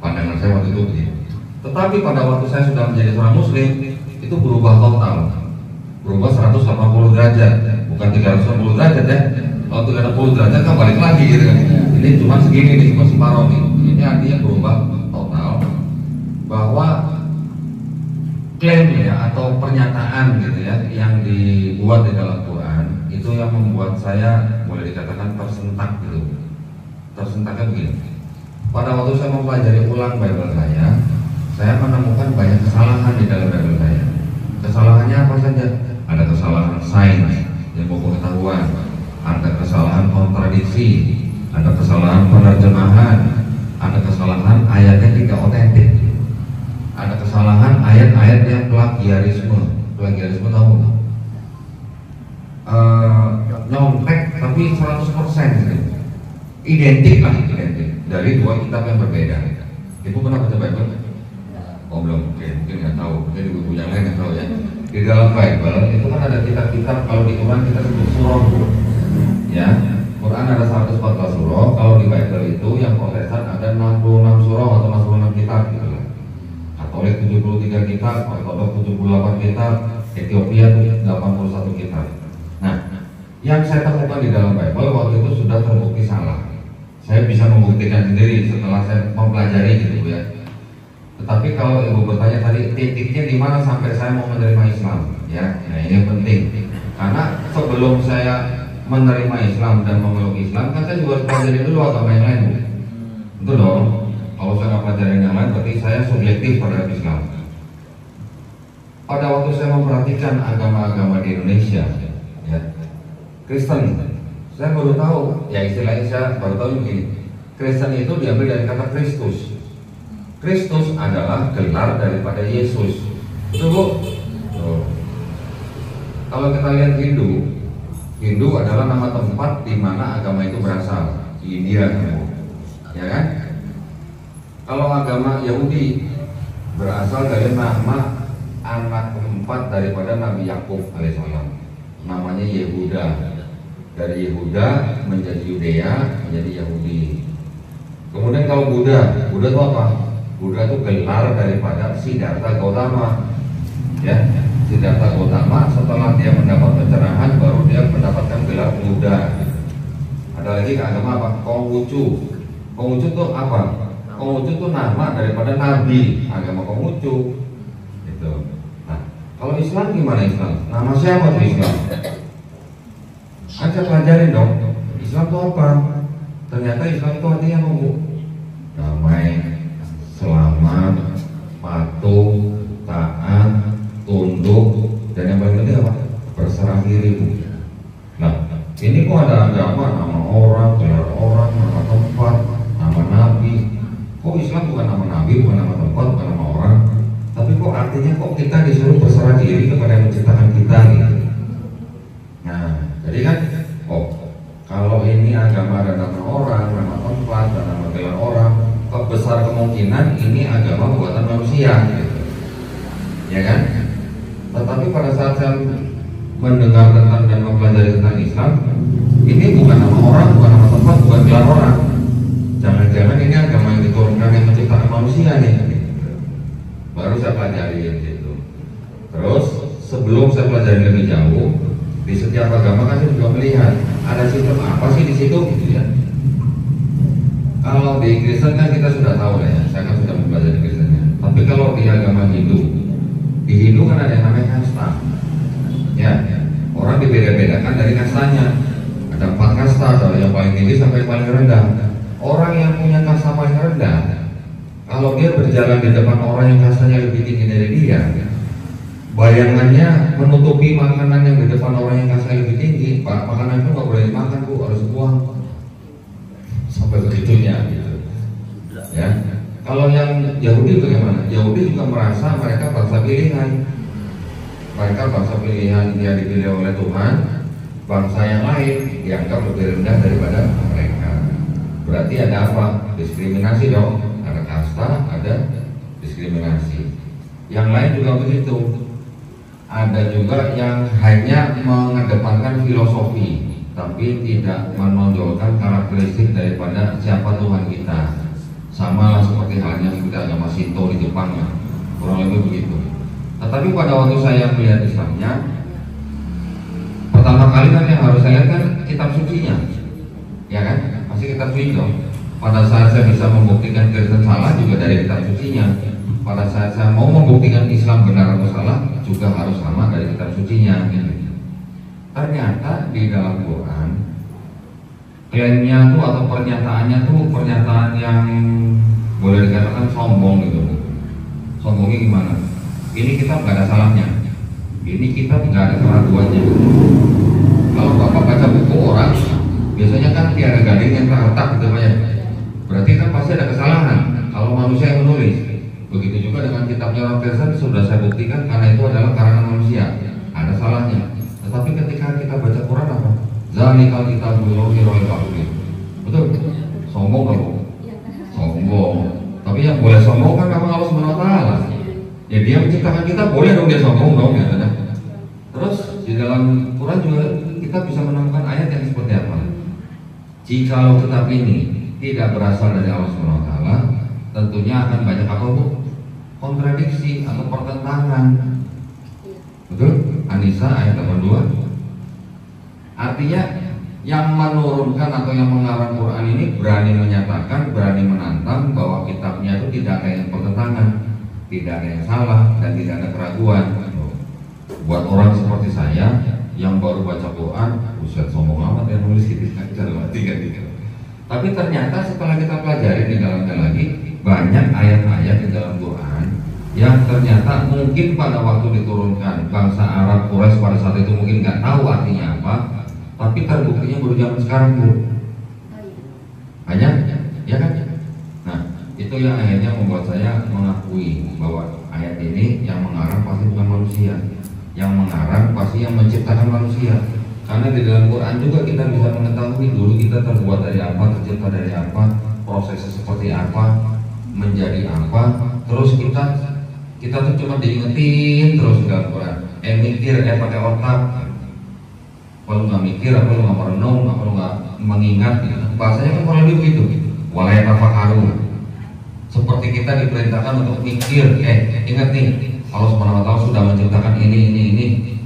Pandangan saya waktu itu begitu. Tetapi pada waktu saya sudah menjadi seorang Muslim, itu berubah total, berubah 180 derajat, bukan 360 derajat ya. Kalau 360 derajat kan balik lagi gitu kan. Ini cuma segini nih, cuma separuh nih. Ini artinya berubah total, bahwa klaim ya atau pernyataan gitu ya yang dibuat di dalam Quran itu yang membuat saya boleh dikatakan tersentak gitu. Tersentaknya begini. Pada waktu saya mempelajari ulang Bible saya menemukan banyak kesalahan di dalam Bible saya. Kesalahannya apa saja? Ada kesalahan sains, ilmu pengetahuan, ada kesalahan kontradiksi, ada kesalahan penerjemahan, ada kesalahan ayatnya tidak otentik, ada kesalahan ayat-ayat yang plagiarisme. Plagiarisme tahu nggak? Nyontek tapi 100% gitu. Identik lah, identik dari dua kitab yang berbeda. Ibu pernah baca Bible? Oh belum, mungkin nggak tahu, mungkin ibu yang lain yang tahu ya. Di di dalam Bible itu kan ada kitab-kitab, kalau di Quran kita sebut surah, ya. Quran ada 114 surah, kalau di Bible itu yang Protestan ada 66 surah atau 66 kitab gitu lah. Katolik 73 kitab, Ortodoks 78 kitab, Ethiopia 81 kitab. Nah, yang saya temukan di dalam Bible waktu itu sudah terbukti salah. Saya bisa membuktikan sendiri setelah saya mempelajari gitu ya. Tetapi kalau ibu bertanya tadi titiknya di mana sampai saya mau menerima Islam, ya, nah ini penting. Karena sebelum saya menerima Islam dan memeluk Islam, kan saya juga harus pelajari dulu agama yang lain. Betul dong. Kalau saya nggak pelajari yang lain, berarti saya subjektif terhadap Islam. Pada waktu saya memperhatikan agama-agama di Indonesia, ya, Kristen, saya baru tahu, ya istilahnya saya baru tahu begini. Kristen itu diambil dari kata Kristus. Kristus adalah gelar daripada Yesus. Betul Bu? Tuh. Kalau kita lihat Hindu adalah nama tempat di mana agama itu berasal, di India, ya kan? Kalau agama Yahudi berasal dari nama anak keempat daripada Nabi Yakub alaihissalam, namanya Yehuda. Dari Yehuda menjadi Yudea, menjadi Yahudi. Kemudian kalau Buddha itu apa? Buddha itu gelar daripada Siddhartha Gautama, ya. Siddhartha Gautama setelah dia mendapat pencerahan baru dia mendapatkan gelar Buddha. Ada lagi agama apa? Konghucu. Konghucu itu apa? Konghucu itu nama daripada Nabi, agama Konghucu. Gitu. Nah, kalau Islam gimana Islam? Nama siapa tuh Islam? Saya pelajarin dong. Islam itu apa? Ternyata Islam itu artinya apa Bu? Damai, selamat, patuh, taat, tunduk, dan yang paling penting apa? Berserah diri Bu. Nah, ini kok ada agama, nama orang, gelar orang, nama tempat, nama nabi. Kok Islam bukan nama nabi, bukan nama tempat, bukan nama orang, tapi kok artinya kok kita disuruh berserah diri kepada yang menciptakan kita gitu. Nah, jadi kan, kalau ini agama ada nama orang, nama tempat, dan nama gelar orang, kok besar kemungkinan ini agama buatan manusia gitu. Ya kan? Tetapi pada saat saya mendengar tentang dan mempelajari tentang Islam, ini bukan nama orang, bukan nama tempat, bukan gelar orang. Jangan-jangan ini agama yang diturunkan yang menciptakan manusia nih. Baru saya pelajari gitu. Terus sebelum saya pelajari lebih jauh, di setiap agama kan saya juga melihat ada sistem apa sih di situ gitu ya. Kalau di Kristen kan kita sudah tahu ya, saya kan sudah mempelajari Kristennya. Tapi kalau di agama Hindu, di Hindu kan ada yang namanya kasta. Ya, orang dibeda-bedakan dari kastanya. Ada 4 kasta, dari yang paling tinggi sampai yang paling rendah. Orang yang punya kasta paling rendah, kalau dia berjalan di depan orang yang kastanya lebih tinggi dari dia, bayangannya menutupi makanan yang di depan orang yang kastanya lebih tinggi. Makanan itu nggak boleh dimakan Bu, harus buang. Sampai begitunya gitu. Ya. Kalau yang Yahudi bagaimana? Yahudi juga merasa mereka bangsa pilihan. Mereka bangsa pilihan, dia dipilih oleh Tuhan. Bangsa yang lain dianggap lebih rendah daripada mereka. Berarti ada apa? Diskriminasi dong. Ada kasta, ada diskriminasi. Yang lain juga begitu. Ada juga yang hanya mengedepankan filosofi, tapi tidak menonjolkan karakteristik daripada siapa Tuhan kita. Sama seperti halnya kita agama Shinto di Jepang ya, kurang lebih begitu. Tetapi pada waktu saya melihat Islamnya, pertama kali kan yang harus saya lihat kan kitab sucinya, ya kan? Pasti kitab suci dong. Pada saat saya bisa membuktikan Kristen salah juga dari kitab sucinya. Pada saat saya mau membuktikan Islam benar atau salah juga harus sama dari kitab sucinya. Ternyata di dalam Quran klaimnya tuh atau pernyataannya tuh pernyataan yang boleh dikatakan sombong gitu. Sombongnya gimana? Ini kitab nggak ada salahnya. Ini kitab nggak ada keraguannya. Kalau Bapak baca buku orang, biasanya kan tiada gading yang terletak gitu ya. Berarti kan pasti ada kesalahan. Kalau manusia yang menulis, begitu juga dengan kitabnya orang Kristen sudah saya buktikan karena itu adalah karangan manusia, ada salahnya. Tetapi ketika kita baca Quran apa? Zalikal kitabul lahi mahfuz. Betul? Sombong nggak Bu? Sombong. Tapi yang boleh sombong kan memang Allah SWT. Ya dia menciptakan kita, boleh dong dia sombong dong ya. dalam Quran juga kita bisa menemukan ayat yang seperti apa. Jikalau kitab ini tidak berasal dari Allah SWT, tentunya akan banyak apa Bu? Kontradiksi atau pertentangan. Betul? An-Nisa ayat 82. Artinya yang menurunkan atau yang mengarang Quran ini berani menyatakan, berani menantang bahwa kitabnya itu tidak ada yang pertentangan, tidak ada yang salah, dan tidak ada keraguan. Buat orang seperti saya yang baru baca Quran, buset sombong amat yang nulis gitu, tiga. Tapi ternyata setelah kita pelajari di dalamnya lagi, banyak ayat-ayat di dalam Quran yang ternyata mungkin pada waktu diturunkan bangsa Arab Quraisy pada saat itu mungkin nggak tahu artinya apa, tapi terbuktinya baru zaman sekarang Bu. Banyak, ya kan? Nah, itu yang akhirnya membuat saya mengakui bahwa ayat ini yang mengarang pasti bukan manusia, yang mengarang pasti yang menciptakan manusia. Karena di dalam Quran juga kita bisa mengetahui dulu kita terbuat dari apa, tercipta dari apa, prosesnya seperti apa, menjadi apa. Terus kita tuh cuma diingetin terus di dalam Quran. Mikir, pakai otak. Kalau nggak mikir, apa lu nggak merenung, apa lu nggak mengingat, gitu. Bahasanya kan kalau begitu. Walaya tafakkaru. Seperti kita diperintahkan untuk mikir. Ingat nih, Allah SWT sudah menciptakan ini.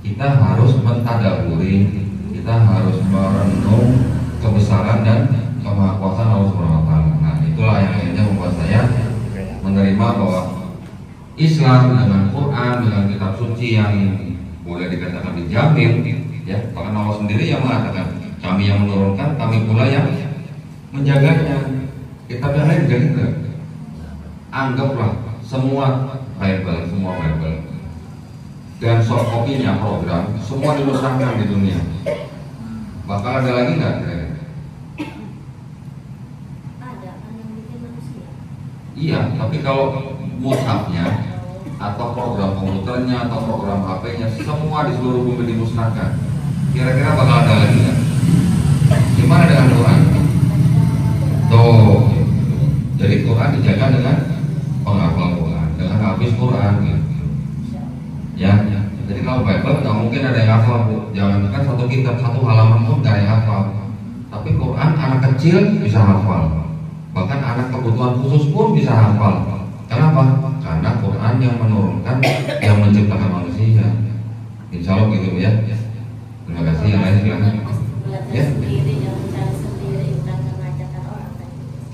Kita harus mentadaburi, kita harus merenung kebesaran dan kemahakuasaan Allah SWT. Nah, itulah yang akhirnya membuat saya menerima bahwa Islam dengan Quran, dengan kitab suci yang boleh dikatakan dijamin, ya, bahkan Allah sendiri yang mengatakan kami yang menurunkan, kami pula yang menjaganya. Kitab yang lain juga enggak. Anggaplah semua Bible, dan soft copy-nya program semua dimusnahkan di dunia. Bakal ada lagi nggak? Ada kan yang bikin manusia. Iya, tapi kalau mushafnya atau program komputernya atau program HP-nya semua di seluruh bumi dimusnahkan, kira-kira bakal ada lagi nggak? Gimana dengan Quran? Tuh, jadi Quran dijaga dengan penghafal Quran, dengan hafiz Quran, gitu. Ya, jadi kalau Bible nggak mungkin ada yang hafal Bu. Jangankan satu kitab, satu halaman pun nggak ada yang hafal. Tapi Quran anak kecil bisa hafal, bahkan anak kebutuhan khusus pun bisa hafal. Kenapa? Karena Quran yang menurunkan, yang menciptakan manusia. Insya Allah gitu ya. Terima kasih. Yang lain silakan. Ya. Sendiri, yang mencari sendiri, bukan karena ajakan orang.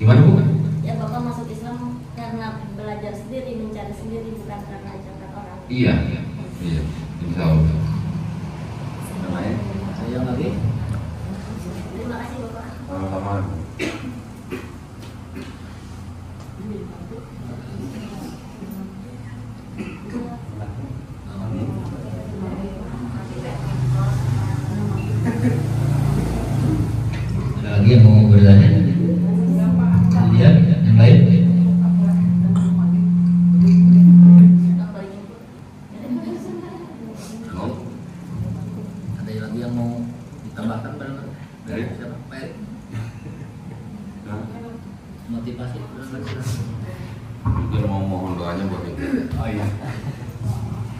Gimana Bu? Ya Bapak masuk Islam karena belajar sendiri, mencari sendiri, bukan karena ajakan orang. Iya. Insya Allah. Yang lain? Saya lagi. Terima kasih Bapak. Sama-sama. Ada lagi yang mau bertanya? Kemudian yang lain? Ada lagi yang mau ditambahkan barangkali? Dari siapa? Pak Erik? Motivasi barangkali? Mungkin mau mohon doanya buat itu. Oh iya.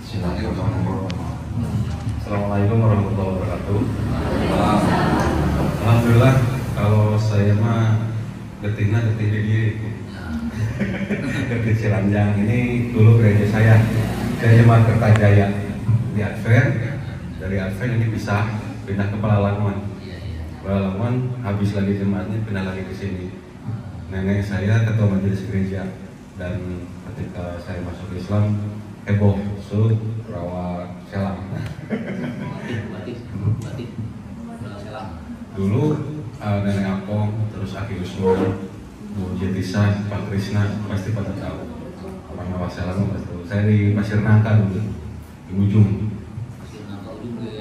Silakan kalau mau. Assalamualaikum warahmatullahi wabarakatuh. Alhamdulillah, kalau saya mah getihnya getih di diri. Getih Cilanjang ini dulu gereja saya Jemaat Kertajaya di Advent. Dari Advent ini bisa pindah ke Palalangon. Palalangon habis lagi jemaatnya pindah lagi ke sini. Nenek saya ketua majelis gereja, dan ketika saya masuk Islam heboh, rawa selang. Batik. Selang. Dulu nenek Apong, terus Aki Usman, Bu Jetisa, Pak Krisna pasti pada tahu. Orang Rawa Selang pasti tahu. Saya di Pasir Nangka dulu, di ujung. Pasir Nangka ujung ke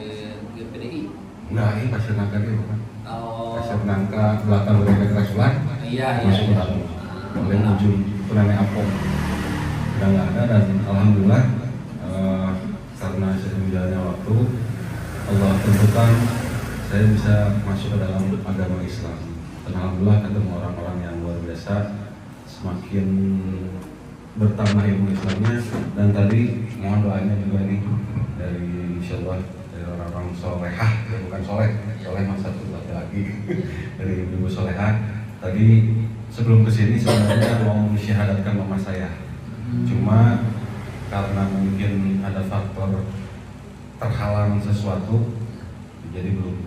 PDI. Enggak, ini Pasir Nangka itu bukan. Oh. Pasir Nangka belakang Gereja Kerasulan. Iya. Masuk ke dalam. Paling ujung itu nenek Apong. Udah nggak ada, dan alhamdulillah karena seiring berjalannya waktu Allah tentukan saya bisa masuk ke dalam agama Islam. Dan alhamdulillah ketemu orang-orang yang luar biasa, semakin bertambah ilmu Islamnya. Dan tadi mohon doanya juga nih dari insyaallah dari orang-orang solehah, ya bukan soleh masa satu laki-laki dari ibu solehah. Tadi sebelum kesini sebenarnya mau mensyahadatkan mama saya, cuma karena mungkin ada faktor terhalang sesuatu, jadi belum.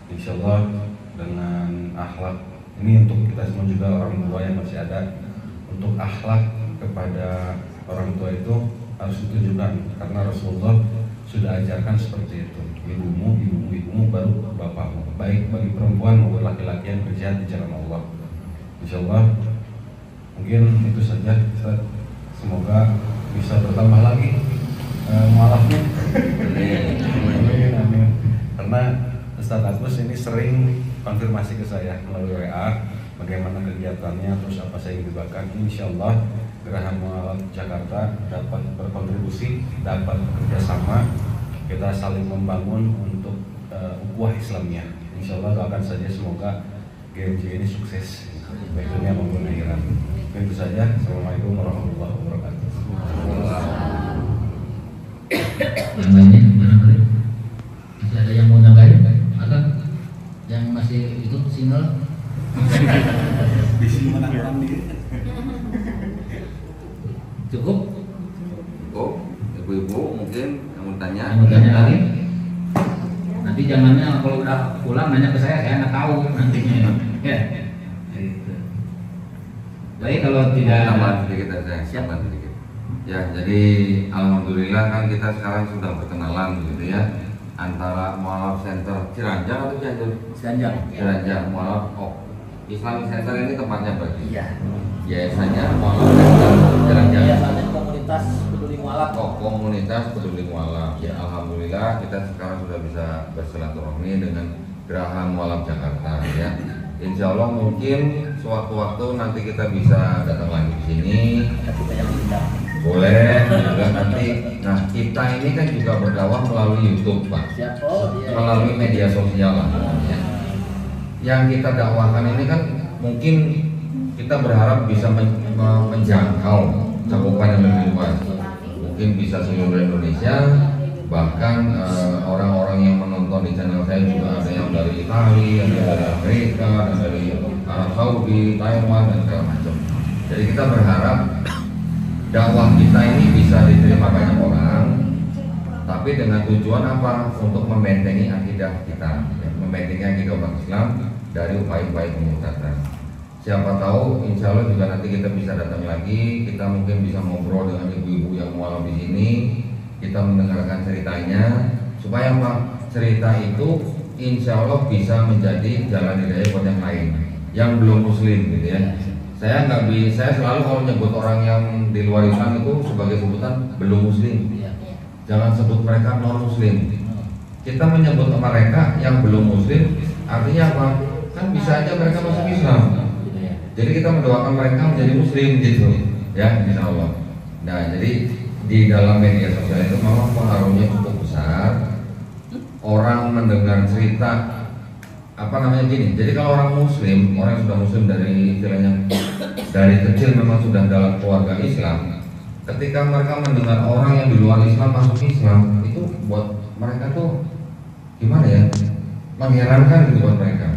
Insyaallah dengan akhlak ini untuk kita semua juga orang tua yang masih ada, untuk akhlak kepada orang tua itu harus ditunjukkan, karena Rasulullah sudah ajarkan seperti itu. Ibumu baru bapakmu, baik bagi perempuan maupun laki-laki yang berjihad di jalan Allah. Insyaallah mungkin itu saja, Ustaz. Semoga bisa bertambah lagi mualafnya. Amin. Karena Ustaz Agus ini sering konfirmasi ke saya melalui WA bagaimana kegiatannya, terus apa saya yang dibagikan. Insyaallah Geraha Mualaf Jakarta dapat berkontribusi, dapat bekerjasama, kita saling membangun untuk ukhuwah Islamnya. Insyaallah doakan saja semoga GMJ ini sukses baik dunia maupun akhirat. Itu saja. Assalamualaikum warahmatullahi wabarakatuh. Yang lainnya barangkali masih ada yang mau nambahin atau yang masih itu single? Cukup? Oh, ibu-ibu mungkin yang mau tanya. Yang mau tanya lagi? Nanti jangannya kalau udah pulang nanya ke saya nggak tahu nantinya. Ya. Gitu. Baik, kalau tidak Tambahan sedikit aja, tambahan sedikit. Ya, jadi alhamdulillah kan kita sekarang sudah berkenalan gitu ya, antara Mualaf Center Ciranjang atau Cianjur? Ciranjang Mualaf. Islamic Center ini tempatnya berarti. Iya. Biasanya Mualaf Center Ciranjang. Biasanya komunitas peduli mualaf. Komunitas peduli mualaf. Ya, alhamdulillah kita sekarang sudah bisa bersilaturahmi dengan Geraha Mualaf Jakarta ya. Insya Allah mungkin sewaktu-waktu nanti kita bisa datang lagi di sini. Kita yang undang. Boleh juga nanti. Nah, kita ini kan juga berdakwah melalui YouTube, Pak. Melalui media sosial lah. Ya. Yang kita dakwahkan ini kan mungkin kita berharap bisa menjangkau cakupan yang lebih luas. Mungkin bisa seluruh Indonesia, bahkan orang-orang yang menonton di channel saya juga ada yang dari Italia, ada dari Amerika, ada dari Arab Saudi, Taiwan dan segala macam. Jadi kita berharap dakwah kita ini bisa diterima banyak orang, tapi dengan tujuan apa? Untuk membentengi akidah kita, membentengi akidah umat Islam dari upaya-upaya pemurtadan. Siapa tahu, insya Allah juga nanti kita bisa datang lagi, kita mungkin bisa ngobrol dengan ibu-ibu yang mualaf di sini, kita mendengarkan ceritanya, supaya apa? Cerita itu insya Allah bisa menjadi jalan hidayah buat yang lain, yang belum muslim gitu ya. Saya selalu kalau nyebut orang yang di luar Islam itu sebagai sebutan belum muslim. Jangan sebut mereka non muslim. Kita menyebut mereka yang belum muslim, artinya apa? Kan bisa aja mereka masuk Islam. Jadi kita mendoakan mereka menjadi muslim gitu, ya insya Allah. Nah, jadi di dalam media sosial itu memang pengaruhnya cukup besar. Orang mendengar cerita gini. Jadi kalau orang muslim, orang yang sudah muslim dari istilahnya dari kecil memang sudah dalam keluarga Islam. Ketika mereka mendengar orang yang di luar Islam masuk Islam, itu buat mereka tuh gimana ya? Mengherankan gitu buat mereka.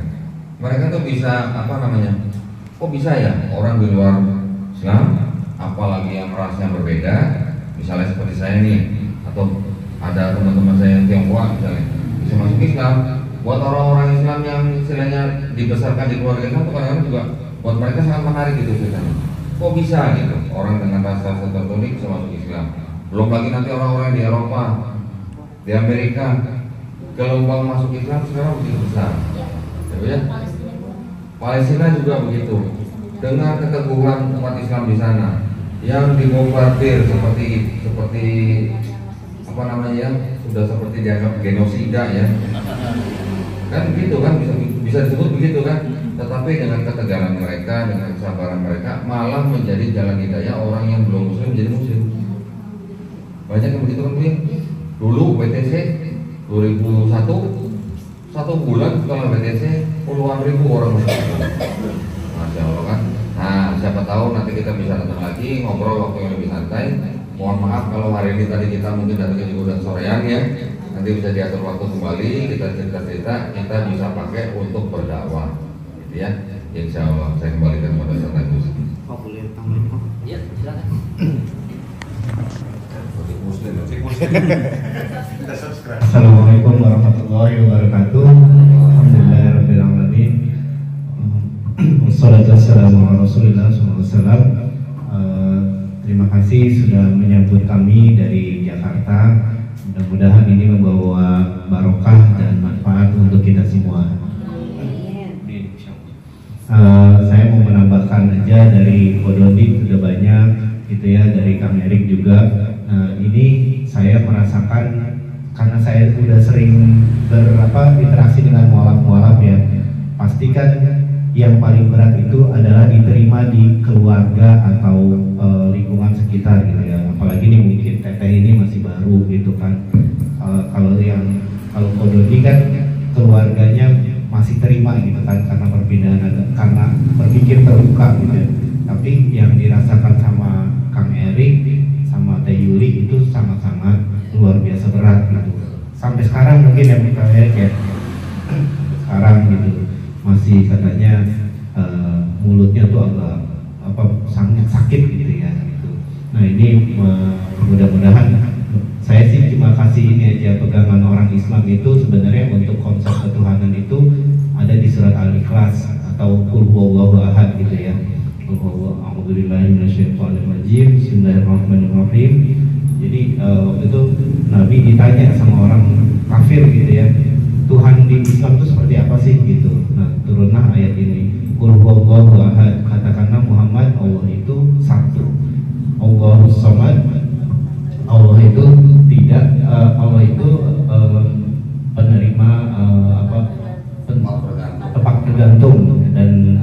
Mereka tuh bisa kok bisa ya orang di luar Islam, apalagi yang ras yang berbeda, misalnya seperti saya nih, atau ada teman-teman saya yang Tionghoa misalnya, bisa masuk Islam. Buat orang-orang Islam yang istilahnya dibesarkan di keluarga Islam, kadang-kadang juga buat mereka sangat menarik gitu ceritanya. Kok bisa gitu orang dengan ras-ras tertentu bisa masuk Islam? Belum lagi nanti orang-orang di Eropa, di Amerika, gelombang masuk Islam sekarang begitu besar. Ya? Palestina juga begitu, dengan keteguhan umat Islam di sana yang dibombardir seperti sudah seperti dianggap genosida ya, kan gitu kan, bisa disebut begitu kan. Tetapi dengan ketegaran mereka, dengan kesabaran mereka, malah menjadi jalan hidayah orang yang belum muslim menjadi muslim. Banyak yang begitu kan. Dulu BTC 2001 1 bulan setelah BTC puluhan ribu orang muslim. Masya Allah kan. Nah, siapa tahu nanti kita bisa datang lagi ngobrol waktu yang lebih santai. mohon maaf kalau hari ini tadi kita mungkin datangnya juga udah sorean ya. Nanti bisa diatur waktu kembali, kita cerita-cerita, kita bisa pakai untuk berdakwah, gitu ya. Insya Allah saya kembalikan pada Ustaz Agus. Pak boleh tambahin Pak? Ya, silakan. Assalamualaikum warahmatullahi wabarakatuh. Alhamdulillahirabbil alamin. Wassalatu wassalamu ala Rasulillah sallallahu alaihi wasallam. Terima kasih sudah menyambut kami dari Jakarta. Mudah-mudahan ini membawa barokah dan manfaat untuk kita semua. Saya mau menambahkan aja dari Kododi sudah banyak gitu ya, dari Kang Erik juga. Ini saya merasakan karena saya sudah sering berinteraksi dengan mualaf-mualaf ya. Pastikan yang paling berat itu adalah diterima di keluarga atau lingkungan sekitar gitu ya. Apalagi nih mungkin teteh ini masih baru gitu kan. Kalau Kododi kan keluarganya masih terima gitu kan karena perbedaan karena berpikir terbuka gitu ya. Tapi yang dirasakan sama Kang Erik sama Teh Yuli itu sangat-sangat luar biasa berat gitu. Sampai sekarang mungkin yang Kang Erik ya sekarang gitu masih katanya mulutnya tuh agak sangat sakit gitu ya gitu. Nah ini mudah-mudahan saya sih cuma kasih ini aja, pegangan orang Islam itu sebenarnya untuk konsep ketuhanan itu ada di surat Al-Ikhlas atau Qul huwallahu ahad gitu ya. A'udzubillahi minasyaitonirrajim. Bismillahirrahmanirrahim. Jadi waktu itu Nabi ditanya sama orang kafir gitu ya, Tuhan di Islam itu seperti apa sih gitu. Nah turunlah ayat ini, Qul huwallahu ahad, katakanlah Muhammad, Allah itu satu, Allahus samad, Allah itu tidak, Allah itu penerima tempat tergantung dan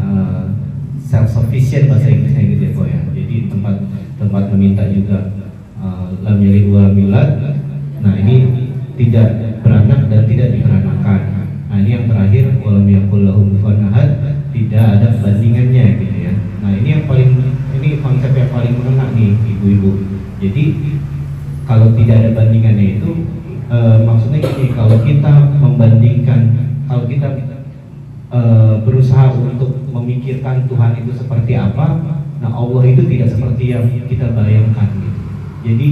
self sufficient bahasa Inggrisnya gitu ya Pak ya. Jadi tempat meminta juga, lam yalid wa lam yulad. Nah ini tidak beranak dan tidak diberanakan. Nah ini yang terakhir, walam yakul lahu kufuwan ahad, tidak ada bandingannya gitu ya. Nah ini konsep yang paling mengena nih ibu-ibu. Jadi kalau tidak ada bandingannya itu maksudnya gini, kalau kita membandingkan, kalau kita berusaha untuk memikirkan Tuhan itu seperti apa, nah Allah itu tidak seperti yang kita bayangkan gitu. Jadi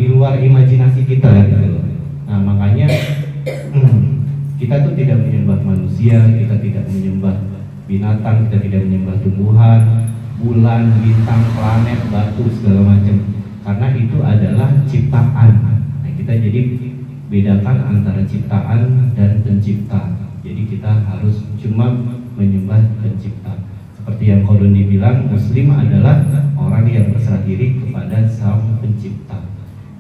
di luar imajinasi kita gitu. Nah makanya kita tuh tidak menyembah manusia, kita tidak menyembah binatang, kita tidak menyembah tumbuhan, bulan, bintang, planet, batu, segala macam, karena itu adalah ciptaan. Nah, kita jadi bedakan antara ciptaan dan pencipta. Jadi kita harus cuma menyembah pencipta. Seperti yang Kodoni bilang, Muslim adalah orang yang berserah diri kepada Sang Pencipta.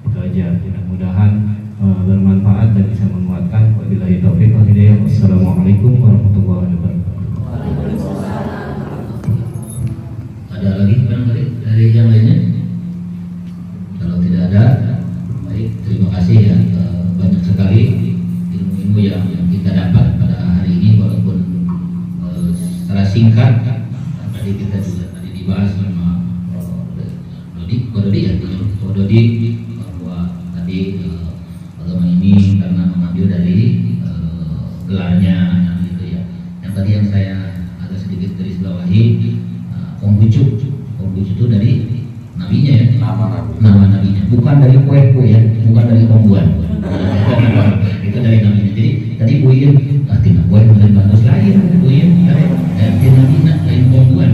Itu aja. Mudah-mudahan bermanfaat dan bisa menguatkan. Wabillahi taufiq wal hidayah. Wassalamualaikum warahmatullahi wabarakatuh. Ada lagi barangkali dari yang lainnya? Kalau tidak ada, baik, terima kasih ya. Banyak sekali ilmu-ilmu yang kita dapat pada hari ini, walaupun secara singkat. Tadi kita juga dibahas sama Kododi bahwa tadi agama ini karena mengambil dari gelarnya gitu ya. Yang tadi yang saya agak sedikit garis bawahi, Konghucu itu dari nabinya ya, nama nabinya, bukan dari kue ya, bukan dari Kongguan. Itu dari nabinya. Jadi tadi buin tina kue dari batas lain, buin tina bina lain Kongguan.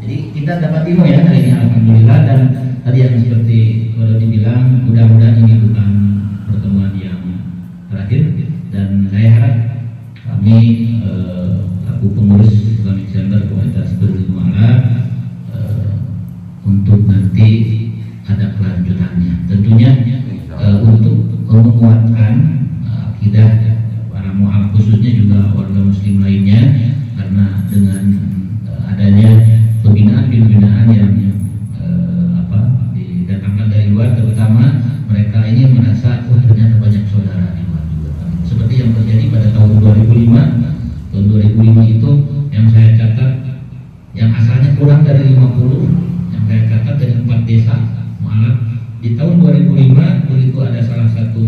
Jadi kita dapat ilmu ya hari ini, alhamdulillah. Dan tadi yang seperti kalau dibilang, mudah-mudahan ini bukan pertemuan yang terakhir, dan saya harap kami selaku pengurus Islamic Center Komunitas Berjamaah untuk nanti ada kelanjutannya, tentunya untuk menguatkan akidah para mu'alaf, khususnya juga warga muslim lainnya, karena dengan adanya pembinaan yang didatangkan dari luar, terutama mereka ini merasa ternyata banyak saudara di luar juga, seperti yang terjadi pada tahun 2005. Tahun 2005 itu yang saya catat, yang asalnya kurang dari 50, yang saya catat masyarakat dari 4 desa Mualaf. Di tahun 2005 itu ada salah satu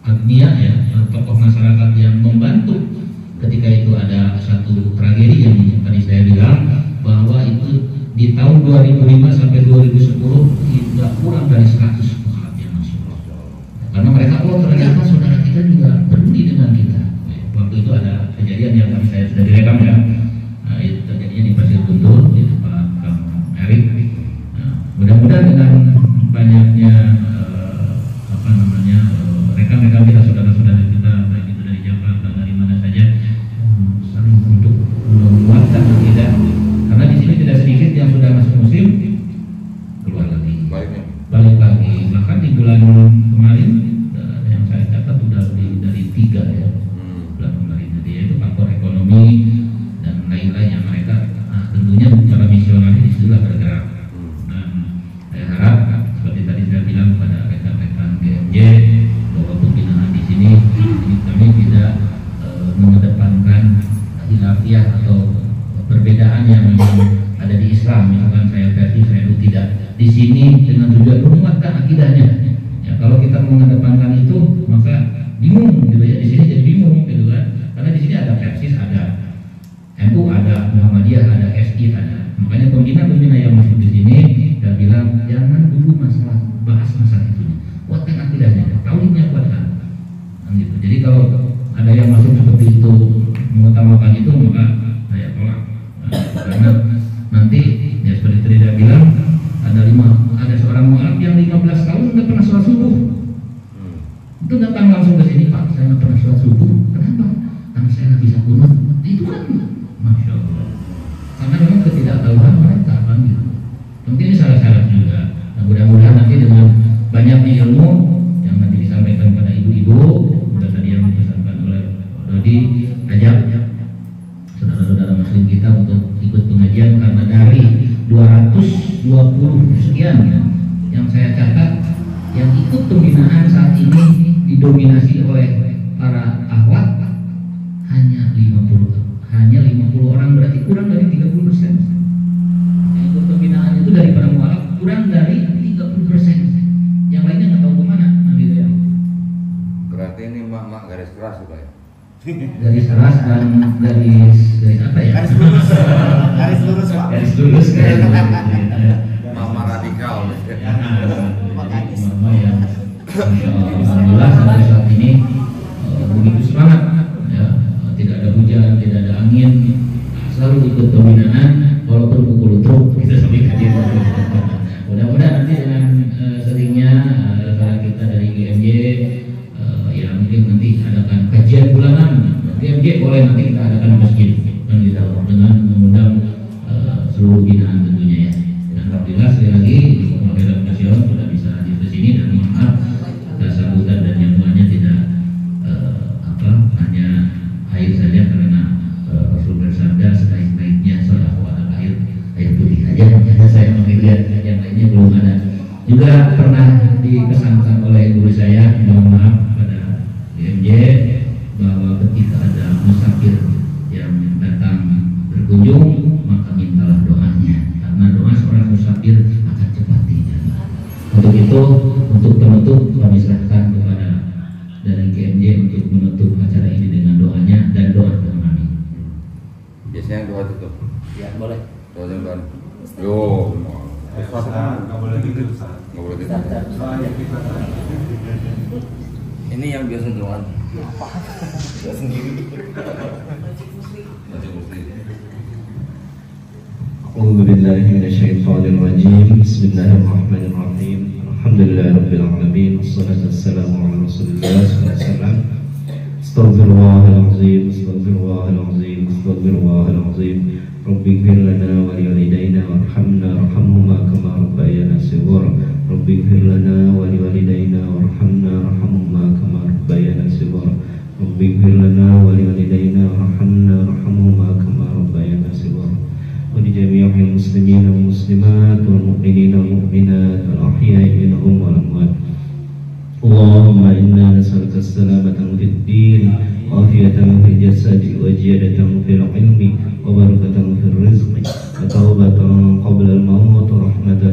agnia ya, tokoh masyarakat yang membantu ketika itu ada satu tragedi yang tadi saya bilang bahwa itu di tahun 2005 sampai 2010 tidak kurang dari 100 mualaf yang masuk. Karena mereka ternyata saudara kita juga peduli dengan kita. Waktu itu ada kejadian yang kami saya sudah direkam ya. Nah, itu terjadinya di Pasir Guntur di tempat Kang Erik. Nah, mudah-mudahan dengan banyaknya rekan-rekan kita, saudara-saudara kita baik itu dari Jakarta dari mana saja saling untuk menguatkan akidah, karena di sini tidak sedikit yang sudah masuk musim keluar lagi, balik lagi. Bahkan di bulan kemarin yang saya catat sudah lebih dari 3 ya bulan kemarin. Jadi itu faktor ekonomi dan lain-lain yang mereka tentunya secara misionaris disitulah bergerak. Nah, saya harap seperti tadi saya bilang kepada rekan-rekan GMJ bahwa pembinaan di sini kami tidak mengedepankan khilafiyah atau perbedaan yang memang ada di Islam. Misalkan saya versi, saya itu tidak di sini dengan tujuan menguatkan akidahnya. Ya, kalau kita mengedepankan itu maka bingung gitu ya, di sini jadi bingung gitu kan. Karena di sini ada Persis, ada NU, ada Muhammadiyah, ada SI, ada. Makanya pembina-pembina yang masuk di sini dan bilang jangan dulu bahas masalah itu, kuatkan akidahnya, tauhidnya kuatkan. Gitu. Jadi kalau ada yang masuk seperti itu mengutamakan itu maka saya tolak. Karena nanti ya seperti Trida bilang ada seorang mualaf yang 15 tahun nggak pernah sholat subuh. Itu datang langsung ke sini, Pak, saya nggak pernah sholat subuh. Kenapa? Karena saya nggak bisa kunut. Itu kan, masya Allah. Karena memang ketidaktahuan mereka kan gitu. Mungkin ini salah-salah juga. Nah, mudah-mudahan nanti dengan banyaknya ilmu yang nanti disampaikan pada ibu-ibu, sudah tadi yang dipesankan oleh Dodi, ajak saudara-saudara muslim kita untuk ikut pengajian, karena dari 220 sekian yang saya catat yang ikut pembinaan saat ini didominasi oleh para akhwat hanya 50 orang, berarti kurang dari 30%. Yang ikut pembinaan itu dari para mualaf kurang dari 30%. Yang lainnya nggak tahu kemana, gitu ya. Berarti ini mak garis keras Pak ya? Garis keras dan garis apa ya? Garis lurus. Garis lurus, Pak. Garis lurus kan. Mama radikal. Mama yang alhamdulillah sampai saat ini begitu semangat ya, tidak ada hujan, tidak ada angin, selalu ikut pembinaan walaupun pukul truk kita sampai kajian. Mudah-mudahan nanti dengan seringnya rekan kita dari GMJ ya mungkin nanti adakan kajian bulanan. GMJ boleh nanti kita adakan di masjid kan kita dengan mengundang seluruh binaan tentunya ya. Dan alhamdulillah sekali lagi Muhammadiyah Nasional sudah bisa hadir ke sini, dan mohon maaf atas sambutan dan jamuannya tidak hanya air saja, karena Rasul bersabda sebaik-baiknya sedekah adalah air putih saja. Karena saya melihat yang lainnya belum ada. Juga pernah dipesankan oleh guru saya, mohon maaf pada GMJ, bahwa ketika ada musafir yang datang berkunjung maka mintalah doanya, karena doa seorang musafir akan cepat dijawab. Untuk itu, untuk penutup kami serahkan kepada dari GMJ untuk menutup acara ini dengan doanya dan doa kami. Biasanya doa tutup. Ya boleh. Doa. Yo. Nggak boleh gitu, Ustaz. Nggak boleh gitu. Soalnya kita Ini yang biasa doa. Doa sendiri. Masih muslim. أعوذ بالله من الشيطان الرجيم بسم الله الرحمن الرحيم الحمد لله رب العالمين والصلاة والسلام على رسول الله صلى الله عليه وسلم استغفر الله العظيم استغفر الله العظيم استغفر الله العظيم رب اغفر لنا ولوالدينا وارحمنا وارحمهما كما ربيانا صغارا رب اغفر لنا ولوالدينا وارحمنا وارحمهما كما ربيانا صغارا رب اغفر لنا ولوالدينا وارحمنا وارحمهما كما ربيانا صغارا ولجميع المسلمين والمسلمات والمؤمنين والمؤمنات الأحياء منهم والأموات اللهم إنا نسألك السلامة في الدين وعافية في الجسد وزيادة في العلم وبركة في الرزق وتوبة قبل الموت ورحمة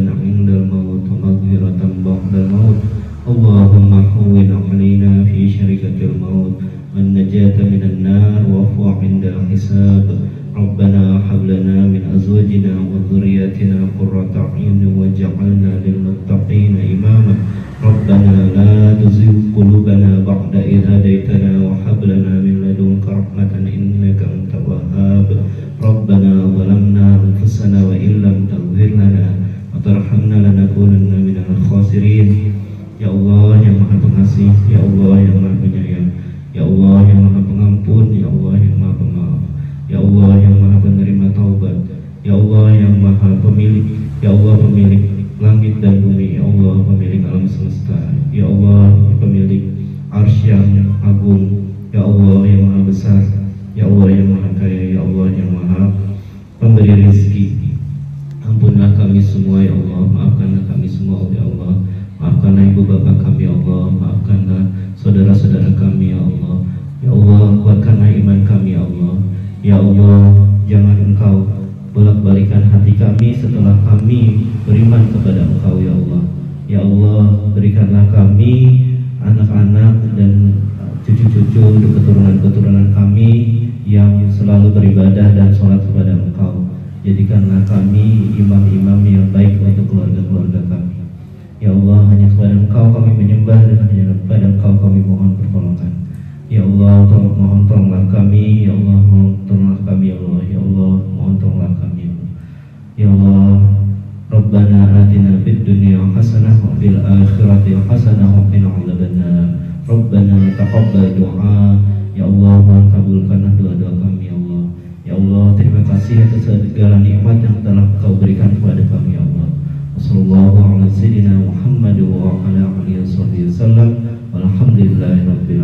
Ya Allah pemilik langit dan bumi, Ya Allah pemilik alam semesta, Ya Allah pemilik arsy yang agung, Ya Allah yang maha besar, Ya Allah yang maha kaya, Ya Allah yang maha pemberi rezeki. Ampunlah kami semua ya Allah, maafkanlah kami semua ya Allah, maafkanlah ibu bapak kami ya Allah, maafkanlah saudara-saudara kami ya Allah. Ya Allah, kuatkanlah iman kami ya Allah. Ya Allah, jangan Engkau bolak-balikan hati kami setelah kami beriman kepada Engkau ya Allah. Ya Allah, berikanlah kami anak-anak dan cucu-cucu dan keturunan-keturunan kami yang selalu beribadah dan sholat kepada Engkau. Jadikanlah kami imam-imam yang baik untuk keluarga-keluarga kami. Ya Allah, hanya kepada Engkau kami menyembah dan hanya kepada Engkau kami mohon pertolongan. Ya Allah, mohon tolonglah kami. Ya Allah, mohon tolonglah kami. Ya Allah, ya Allah, mohon tolonglah kami. Ya Allah, Rabbana atina fid dunya hasanah wa fil akhirati hasanah wa qina adzabannar. Rabbana taqabbal du'a. Ya Allah, mohon kabulkanlah doa-doa kami ya Allah. Ya Allah, terima kasih atas segala nikmat yang telah Kau berikan kepada kami ya Allah. Wassallallahu ala sayyidina Muhammad wa ala alihi wasallam. Walhamdulillahirabbil